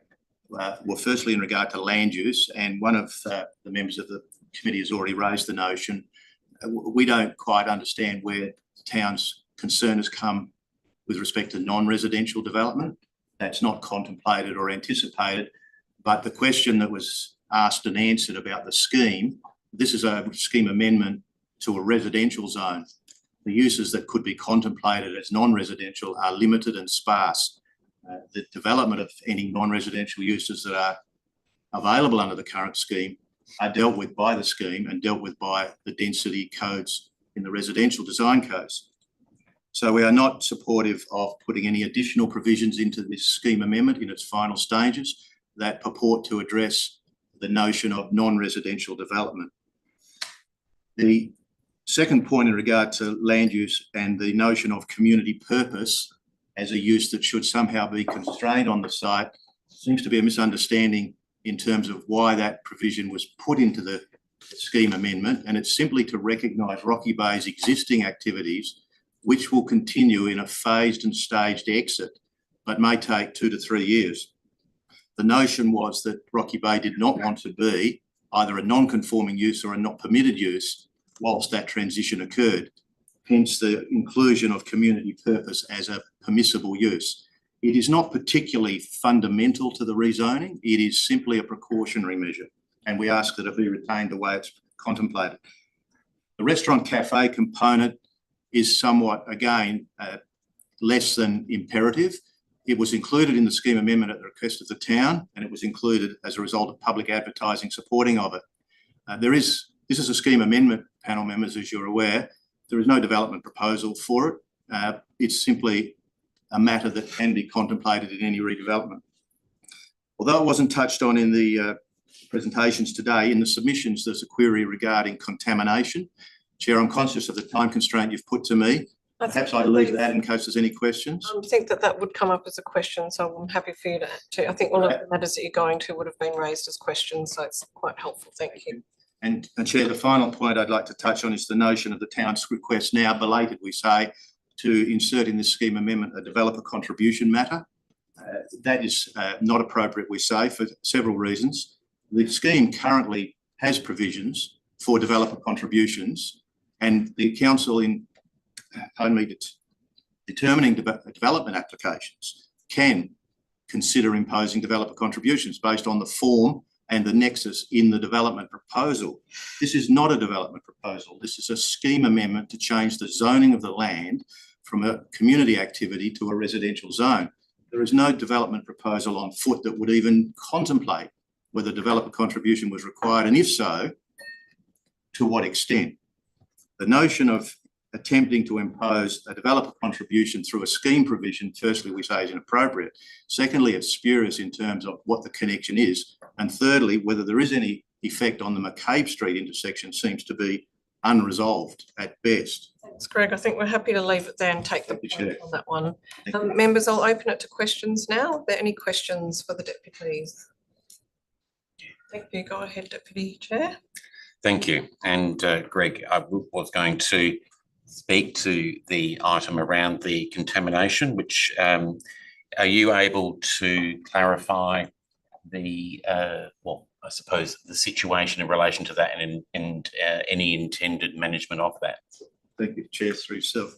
were firstly in regard to land use, and one of the members of the committee has already raised the notion. We don't quite understand where the town's concern has come with respect to non-residential development. That's not contemplated or anticipated, but the question that was asked and answered about the scheme, this is a scheme amendment to a residential zone. The uses that could be contemplated as non-residential are limited and sparse. the development of any non-residential uses that are available under the current scheme are dealt with by the scheme and dealt with by the density codes in the residential design codes. So we are not supportive of putting any additional provisions into this scheme amendment in its final stages that purport to address the notion of non-residential development. The second point in regard to land use and the notion of community purpose as a use that should somehow be constrained on the site seems to be a misunderstanding in terms of why that provision was put into the scheme amendment, and it's simply to recognise Rocky Bay's existing activities, which will continue in a phased and staged exit, but may take 2 to 3 years. The notion was that Rocky Bay did not want to be either a non-conforming use or a not permitted use whilst that transition occurred, hence the inclusion of community purpose as a permissible use. It is not particularly fundamental to the rezoning, it is simply a precautionary measure, and we ask that it be retained the way it's contemplated. The restaurant cafe component is somewhat, again, less than imperative. It was included in the scheme amendment at the request of the town, and it was included as a result of public advertising supporting of it. This is a scheme amendment, panel members, as you're aware. There is no development proposal for it. It's simply a matter that can be contemplated in any redevelopment. Although it wasn't touched on in the presentations today, in the submissions there's a query regarding contamination. Chair, I'm conscious of the time constraint you've put to me. Perhaps I'd leave that in case there's any questions. I think that would come up as a question, so I'm happy for you to, I think all of the matters that you're going to would have been raised as questions, so it's quite helpful, thank you. And Chair, the final point I'd like to touch on is the notion of the town's request now, belated we say, to insert in this scheme amendment a developer contribution matter. That is not appropriate, we say, for several reasons. The scheme currently has provisions for developer contributions, and the council in determining development applications can consider imposing developer contributions based on the form and the nexus in the development proposal. This is not a development proposal. This is a scheme amendment to change the zoning of the land from a community activity to a residential zone. There is no development proposal on foot that would even contemplate whether developer contribution was required, and if so, to what extent. The notion of attempting to impose a developer contribution through a scheme provision, firstly, we say is inappropriate. Secondly, it's spurious in terms of what the connection is. And thirdly, whether there is any effect on the McCabe Street intersection seems to be unresolved at best. Thanks, Greg. I think we're happy to leave it there and take the point on that one. Members, I'll open it to questions now. Are there any questions for the deputies? Thank you. Go ahead, Deputy Chair. Thank you. And Greg, I was going to speak to the item around the contamination, which are you able to clarify the, well, I suppose the situation in relation to that and any intended management of that? Thank you, Chair, through yourself.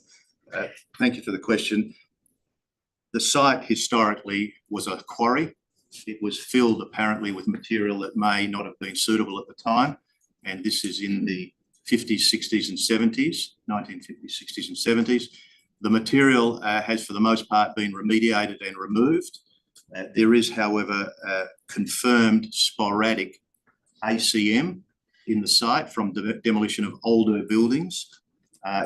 Thank you for the question. The site historically was a quarry. It was filled apparently with material that may not have been suitable at the time. And this is in the 50s, 60s and 70s, 1950s, 60s and 70s. The material has for the most part been remediated and removed. There is, however, confirmed sporadic ACM in the site from demolition of older buildings.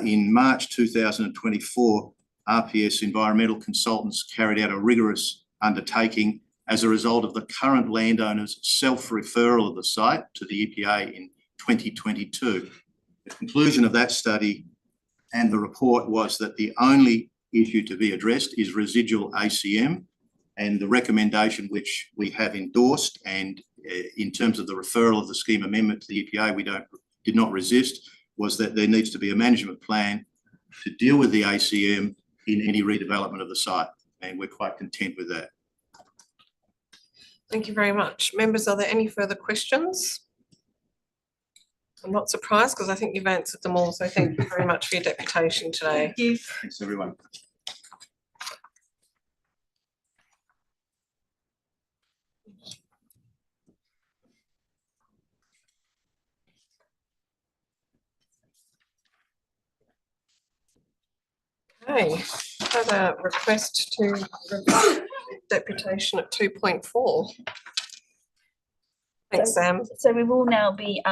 In March 2024, RPS environmental consultants carried out a rigorous undertaking as a result of the current landowner's self-referral of the site to the EPA in 2022. The conclusion of that study and the report was that the only issue to be addressed is residual ACM, and the recommendation which we have endorsed, and in terms of the referral of the scheme amendment to the EPA, we did not resist, was that there needs to be a management plan to deal with the ACM in any redevelopment of the site, and we're quite content with that. Thank you very much. Members, are there any further questions? I'm not surprised because I think you've answered them all, so thank you very much for your deputation today. Thank you. Thanks, everyone. Okay, I have a request to deputation at 2.4. Thanks, Sam. So we will now be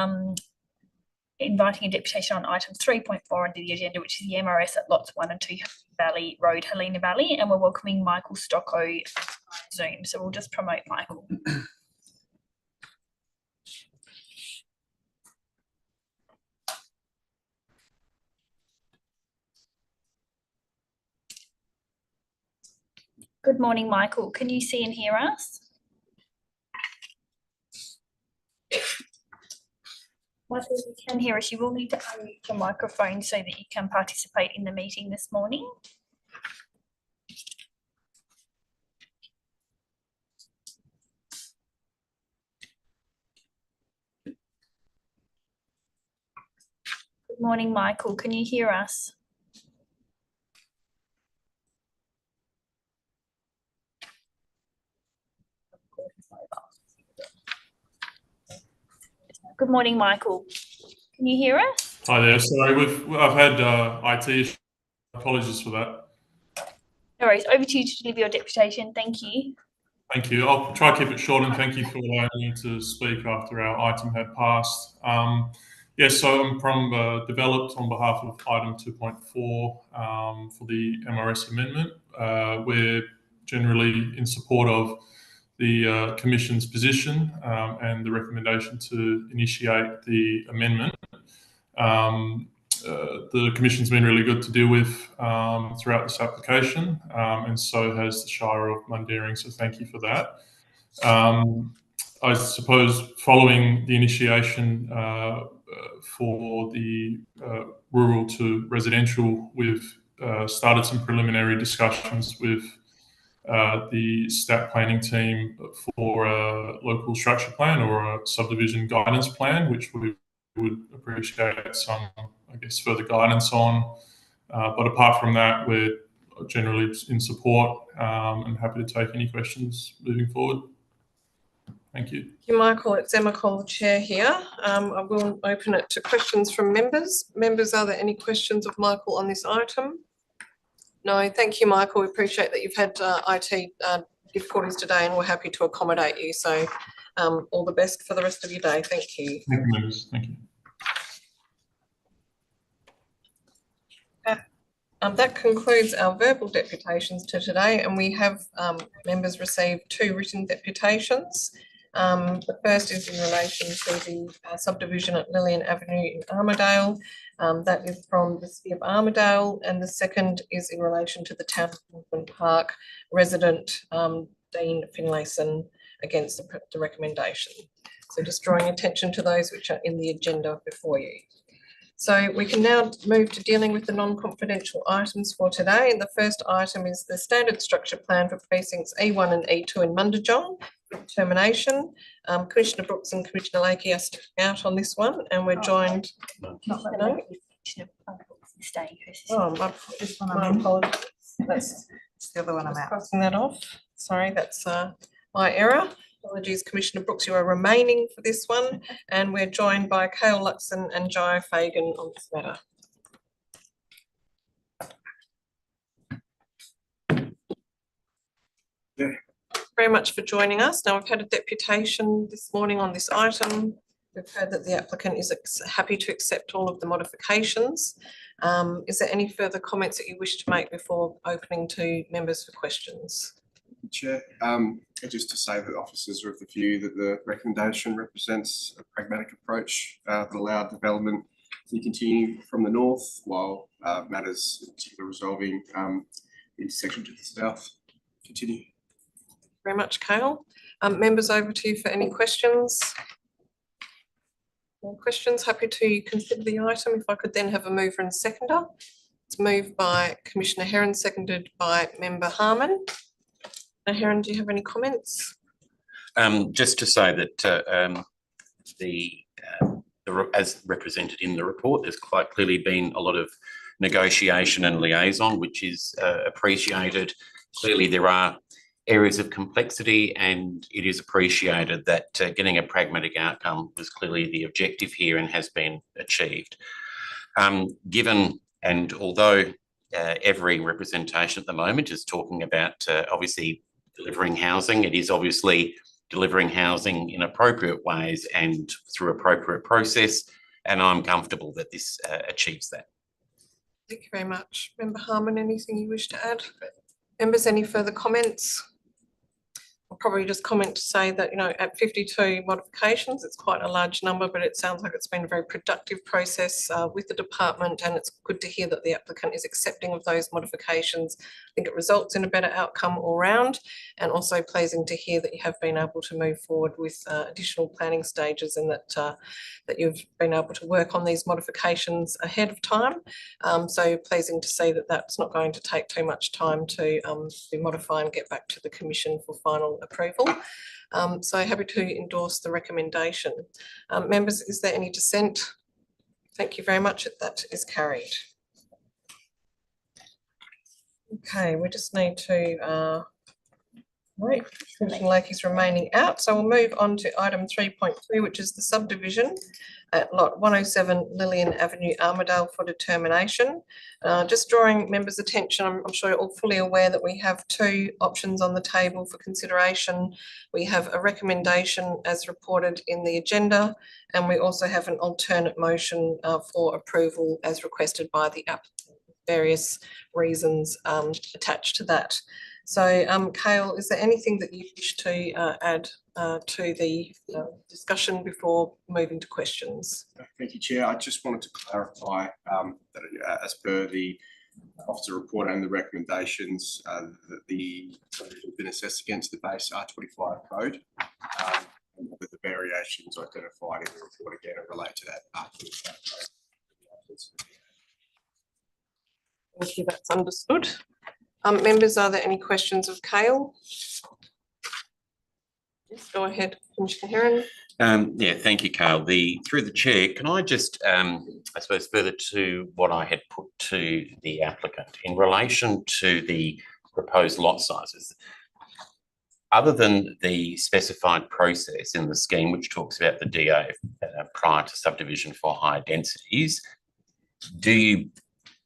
inviting a deputation on item 3.4 under the agenda, which is the MRS at lots 1 and 2 Valley Road, Helena Valley, and we're welcoming Michael Stocko via Zoom. So we'll just promote Michael. Good morning, Michael. Can you see and hear us? Michael, if you can hear us, you will need to unmute your microphone so that you can participate in the meeting this morning. Good morning, Michael. Can you hear us? Good morning, Michael. Can you hear us? Hi there. Sorry, I've had IT issues. Apologies for that. No worries. Over to you to deliver your deputation. Thank you. Thank you. I'll try to keep it short, and thank you for allowing me to speak after our item had passed. Yes, so I'm from developed on behalf of item 2.4 for the MRS amendment. We're generally in support of the Commission's position and the recommendation to initiate the amendment. The Commission's been really good to deal with throughout this application, and so has the Shire of Mundaring, so thank you for that. I suppose following the initiation for the rural to residential, we've started some preliminary discussions with the stat planning team for a local structure plan or a subdivision guidance plan, which we would appreciate some, I guess, further guidance on. But apart from that, we're generally in support and happy to take any questions moving forward. Thank you. Thank you, Michael. It's Emma Cole, the chair here. I will open it to questions from members. Members, are there any questions of Michael on this item? No, thank you, Michael. We appreciate that you've had IT difficulties today, and we're happy to accommodate you. So all the best for the rest of your day. Thank you. Thank you, members. Thank you. That concludes our verbal deputations to today, and we have members received 2 written deputations. The first is in relation to the subdivision at Lillian Avenue in Armidale. That is from the City of Armidale, and the second is in relation to the Town of Northern Park resident Dean Finlayson against the recommendation. So just drawing attention to those which are in the agenda before you. So we can now move to dealing with the non-confidential items for today. And the first item is the standard structure plan for precincts E1 and E2 in Mundajong determination. Commissioner Brooks and Commissioner Lakey are stepping out on this one, and we're joined. Oh, my apologies. That's the other one I'm out. Crossing that off. Sorry, that's my error. Apologies, Commissioner Brooks, you are remaining for this one, and we're joined by Cale Luxon and Jai Fagan on this matter. Yeah. Very much for joining us. Now, we've had a deputation this morning on this item. We've heard that the applicant is happy to accept all of the modifications. Is there any further comments that you wish to make before opening to members for questions? Chair, just to say that officers are of the view that the recommendation represents a pragmatic approach that allowed development to continue from the north while matters in particular resolving intersection to the south continue. Very much, Cale. Members, over to you for any questions. No questions. Happy to consider the item. If I could then have a mover and seconder. It's moved by Commissioner Heron, seconded by Member Harmon. Heron, do you have any comments? Just to say that as represented in the report, there's quite clearly been a lot of negotiation and liaison, which is appreciated. Clearly, there are areas of complexity, and it is appreciated that getting a pragmatic outcome was clearly the objective here and has been achieved. Given and although every representation at the moment is talking about obviously delivering housing. It is obviously delivering housing in appropriate ways and through appropriate process, and I'm comfortable that this achieves that. Thank you very much. Member Harman, anything you wish to add? Members, any further comments? I'll probably just comment to say that, you know, at 52 modifications, it's quite a large number, but it sounds like it's been a very productive process with the department, and it's good to hear that the applicant is accepting of those modifications. I think it results in a better outcome all round, and also pleasing to hear that you have been able to move forward with additional planning stages, and that that you've been able to work on these modifications ahead of time. So pleasing to see that that's not going to take too much time to be modified and get back to the Commission for final approval. So happy to endorse the recommendation. Members, is there any dissent? Thank you very much. That is carried. Okay, we just need to wait. Commissioner Lakey's remaining out, so we'll move on to item 3.3, which is the subdivision at lot 107 Lillian Avenue, Armidale for determination. Just drawing members' attention, I'm sure you're all fully aware that we have two options on the table for consideration. We have a recommendation as reported in the agenda, and we also have an alternate motion for approval as requested by the applicant. Various reasons attached to that. So, Cale, is there anything that you wish to add to the discussion before moving to questions? Thank you, Chair. I just wanted to clarify that as per the officer report and the recommendations, that the subdivision has been assessed against the base R25 code, and that the variations identified in the report again relate to that R25 code. Thank you, that's understood. Members, are there any questions of Cale? Yes, go ahead, Commissioner Heron. Yeah, thank you, Cale. Through the chair, can I just, I suppose, further to what I had put to the applicant in relation to the proposed lot sizes. Other than the specified process in the scheme, which talks about the DA prior to subdivision for higher densities, do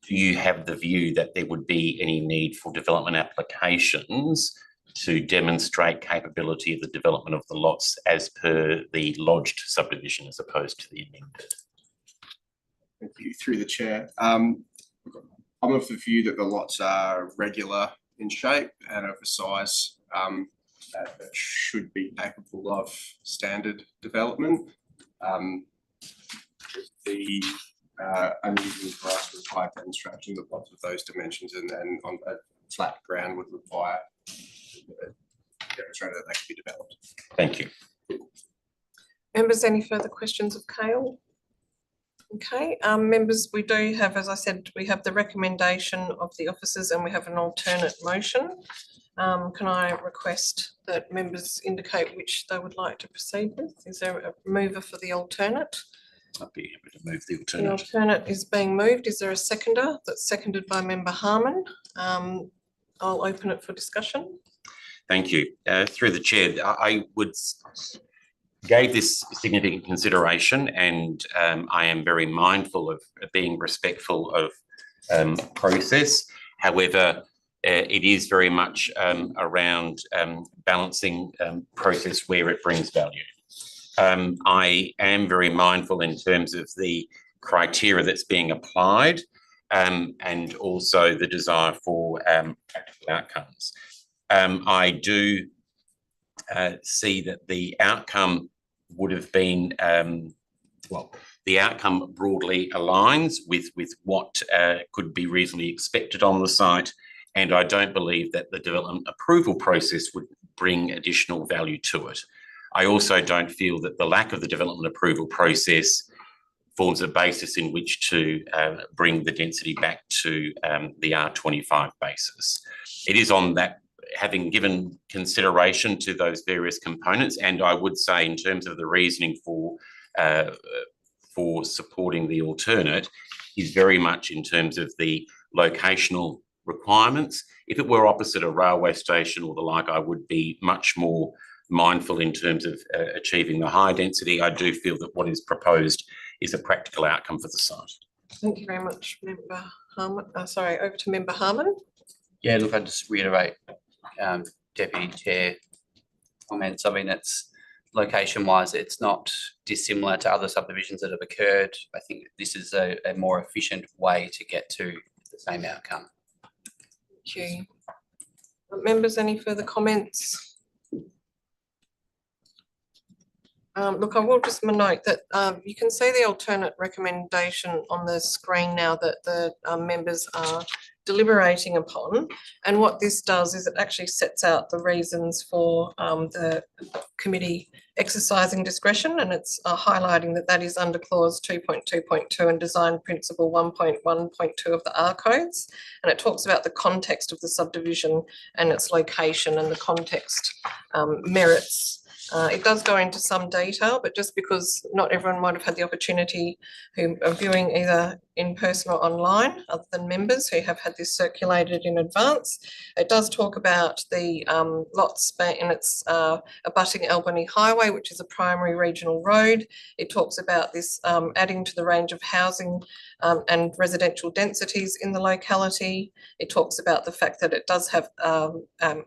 you have the view that there would be any need for development applications to demonstrate capability of the development of the lots as per the lodged subdivision as opposed to the amended? Thank you. Through the chair. I'm of the view that the lots are regular in shape and of a size that should be capable of standard development. The unusual for us to require demonstration of lots of those dimensions, and then on a flat ground would require demonstrate that they can be developed. Thank you. Members, any further questions of Cale? Okay, members, we do have, as I said, we have the recommendation of the officers and we have an alternate motion. Can I request that members indicate which they would like to proceed with? Is there a mover for the alternate? I'd be happy to move the alternate. The alternate is being moved. Is there a seconder? That's seconded by Member Harman. I'll open it for discussion. Thank you. Through the chair, I gave this significant consideration, and I am very mindful of being respectful of process. However, it is very much around balancing process where it brings value. I am very mindful in terms of the criteria that's being applied and also the desire for practical outcomes. I do see that the outcome would have been, the outcome broadly aligns with what could be reasonably expected on the site, and I don't believe that the development approval process would bring additional value to it. I also don't feel that the lack of the development approval process forms a basis in which to bring the density back to the R25 basis. It is on that, having given consideration to those various components, and I would say in terms of the reasoning for supporting the alternate is very much in terms of the locational requirements. If it were opposite a railway station or the like, I would be much more mindful in terms of achieving the high density. I do feel that what is proposed is a practical outcome for the site. Thank you very much, Member Harman. Sorry, over to Member Harman. Yeah, look, I just reiterate Deputy Chair comments. I mean, it's location-wise, it's not dissimilar to other subdivisions that have occurred. I think this is a more efficient way to get to the same outcome. Thank you. Members, any further comments? Look, I will just note that you can see the alternate recommendation on the screen now that the members are deliberating upon. And what this does is it actually sets out the reasons for the committee exercising discretion, and it's highlighting that that is under clause 2.2.2 and design principle 1.1.2 of the R codes. And it talks about the context of the subdivision and its location, and the context merits. It does go into some detail, but just because not everyone might have had the opportunity who are viewing either in person or online, other than members who have had this circulated in advance, it does talk about the lots in its abutting Albany Highway, which is a primary regional road. It talks about this adding to the range of housing and residential densities in the locality. It talks about the fact that it does have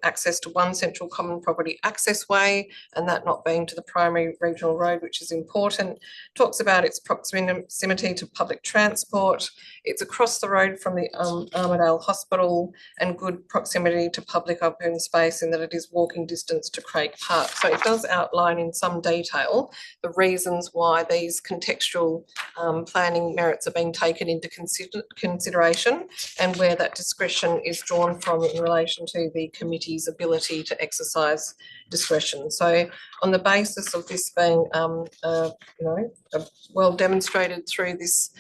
access to one central common property access way, and that not being to the primary regional road, which is important. Talks about its proximity to public transport. It's across the road from the Armidale Hospital, and good proximity to public open space in that it is walking distance to Craig Park. So it does outline in some detail the reasons why these contextual planning merits are being taken into consideration, and where that discretion is drawn from in relation to the committee's ability to exercise discretion. So on the basis of this being well demonstrated through this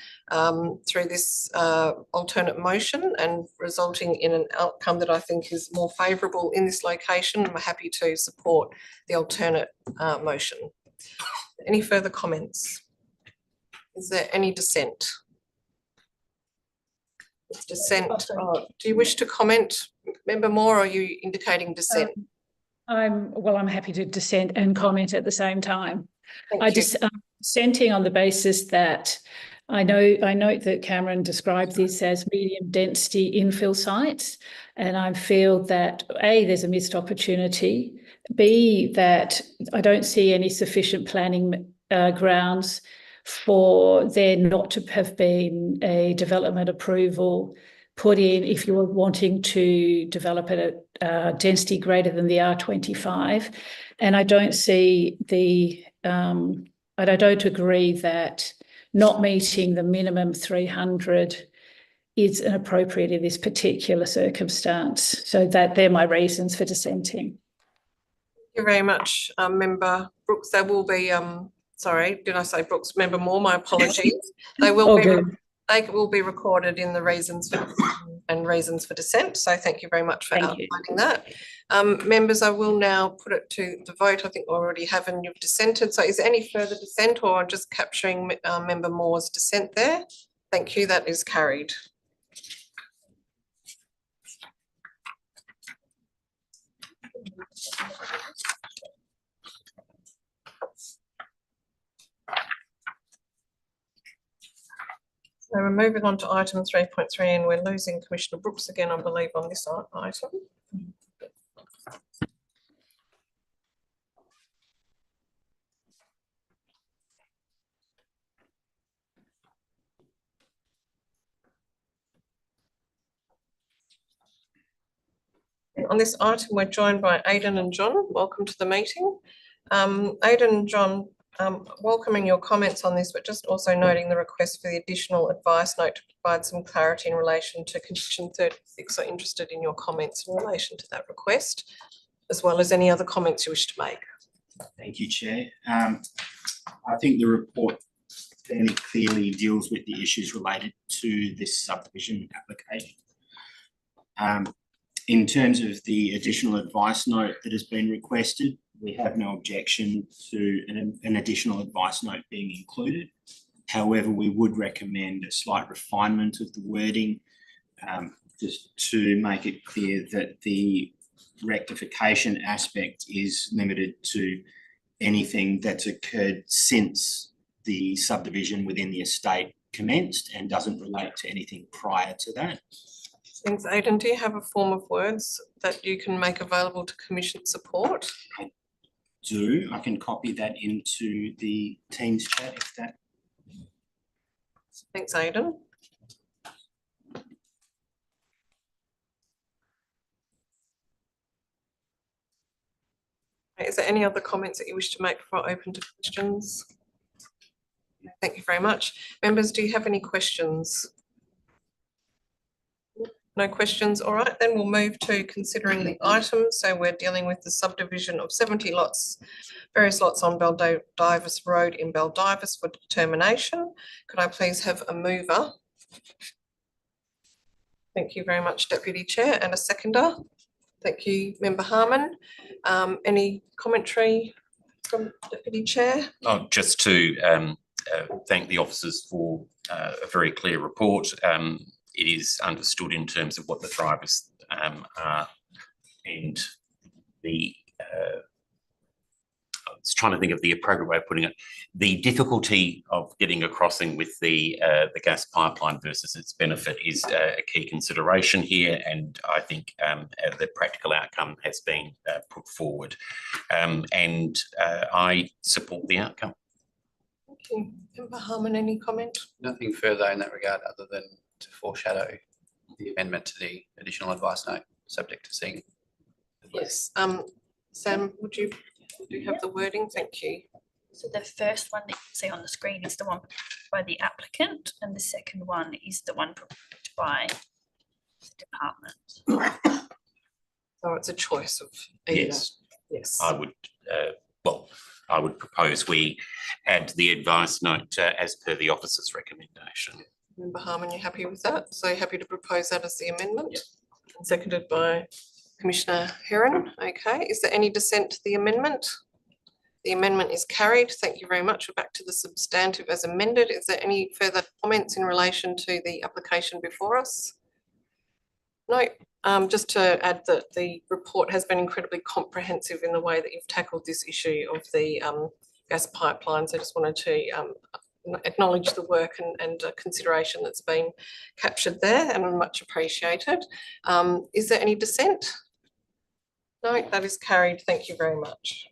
alternate motion and resulting in an outcome that I think is more favourable in this location, I'm happy to support the alternate motion. Any further comments? Is there any dissent? It's dissent. Do you wish to comment, Member Moore, or are you indicating dissent? I'm happy to dissent and comment at the same time. I'm dissenting on the basis that I note that Cameron described this as medium density infill sites, and I feel that A, there's a missed opportunity, B, that I don't see any sufficient planning grounds for there not to have been a development approval put in if you were wanting to develop at a density greater than the R25. And I don't see I don't agree that not meeting the minimum 300 is inappropriate in this particular circumstance. So that they're my reasons for dissenting. Thank you very much, Member Brooks. There will be, sorry, did I say Brooks? Member Moore, my apologies. They will be recorded in the reasons for dissent. So thank you very much for outlining that. Members, I will now put it to the vote. I think we already have, and you've dissented. So is there any further dissent, or just capturing Member Moore's dissent there? Thank you. That is carried. So we're moving on to item 3.3, and we're losing Commissioner Brooks again, I believe, on this item. On this item, we're joined by Aidan and John. Welcome to the meeting. Aidan and John, welcoming your comments on this, but just also noting the request for the additional advice note to provide some clarity in relation to condition 36. So interested in your comments in relation to that request, as well as any other comments you wish to make. Thank you, Chair. I think the report fairly clearly deals with the issues related to this subdivision application. In terms of the additional advice note that has been requested, we have no objection to an additional advice note being included. However, we would recommend a slight refinement of the wording, just to make it clear that the rectification aspect is limited to anything that's occurred since the subdivision within the estate commenced and doesn't relate to anything prior to that. Thanks, Aidan. Do you have a form of words that you can make available to Commission support? I can copy that into the Teams chat if that. Thanks, Aidan. Is there any other comments that you wish to make before I open to questions? Thank you very much. Members, do you have any questions? No questions. All right, then we'll move to considering the item. So we're dealing with the subdivision of 70 lots, various lots on Baldivis Road in Baldivis for determination. Could I please have a mover? Thank you very much, Deputy Chair, and a seconder. Thank you, Member Harmon. Any commentary from Deputy Chair? Oh, just to thank the officers for a very clear report. It is understood in terms of what the drivers are, and the I was trying to think of the appropriate way of putting it. The difficulty of getting a crossing with the gas pipeline versus its benefit is a key consideration here, and I think the practical outcome has been put forward, and I support the outcome. Thank you. Member Harmon, any comment? Nothing further in that regard other than to foreshadow the amendment to the additional advice note, subject to seeing. Yes. Sam, would you have the wording? Thank you. So the first one that you see on the screen is the one by the applicant, and the second one is the one proposed by the department. So it's a choice of either. Yes. Yes. I would, I would propose we add the advice note as per the officer's recommendation. Member Harmon, you happy with that? So you're happy to propose that as the amendment? Yep. And seconded by Commissioner Heron. Okay, is there any dissent to the amendment? The amendment is carried. Thank you very much. We're back to the substantive as amended. Is there any further comments in relation to the application before us? No. Just to add that the report has been incredibly comprehensive in the way that you've tackled this issue of the gas pipelines. I just wanted to acknowledge the work and consideration that's been captured there, and much appreciated. Is there any dissent? No, that is carried. Thank you very much.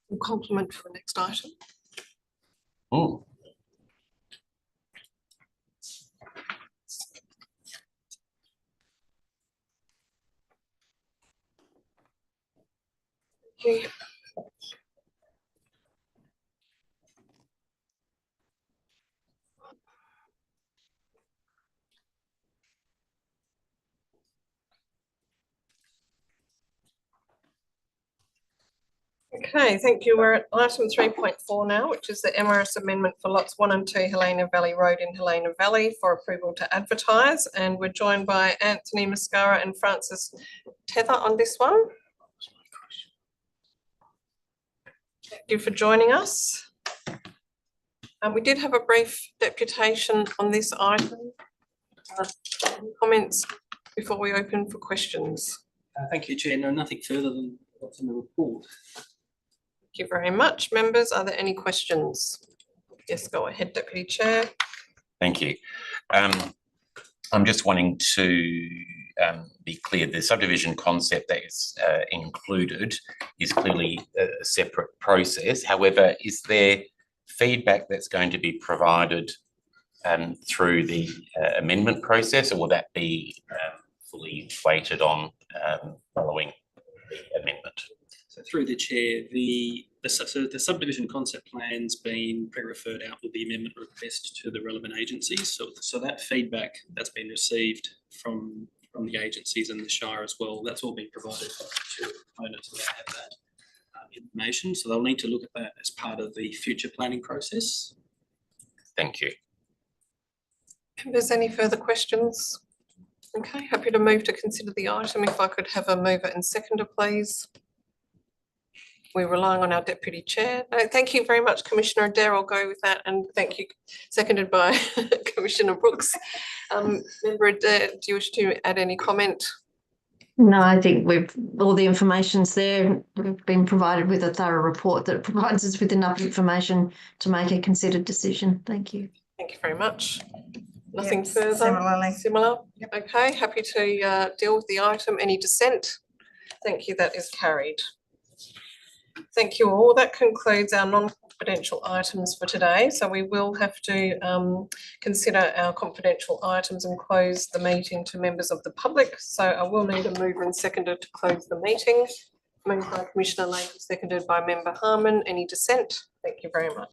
We'll compliment for the next item. Oh. Okay. Okay, thank you. We're at item 3.4 now, which is the MRS amendment for lots 1 and 2 Helena Valley Road in Helena Valley for approval to advertise. And we're joined by Anthony Mascara and Francis Tether on this one. Thank you for joining us. We did have a brief deputation on this item. Comments before we open for questions? Thank you, Chair. No, nothing further than what's in the report. Thank you very much. Members, are there any questions? Yes, go ahead, Deputy Chair. Thank you. I'm just wanting to be clear, the subdivision concept that is included is clearly a separate process. However, is there feedback that's going to be provided through the amendment process, or will that be fully weighted on following the amendment? So through the Chair, the subdivision concept plan's been pre-referred out with the amendment request to the relevant agencies. So that feedback that's been received from the agencies and the Shire as well, that's all been provided to components that have that information. So they'll need to look at that as part of the future planning process. Thank you. If there's any further questions? Okay, happy to move to consider the item. If I could have a mover and seconder, please. We're relying on our Deputy Chair. No, thank you very much, Commissioner Adair. I'll go with that, and thank you. Seconded by Commissioner Brooks. Member Adair, do you wish to add any comment? No, I think all the information's there. We've been provided with a thorough report that provides us with enough information to make a considered decision. Thank you. Thank you very much. Nothing Yep, further? similarly. Similar? Okay, happy to deal with the item. Any dissent? Thank you, that is carried. Thank you all. That concludes our non-confidential items for today. So we will have to consider our confidential items and close the meeting to members of the public. So I will need a mover and seconder to close the meeting. Moved by Commissioner Lake, seconded by Member Harmon. Any dissent? Thank you very much.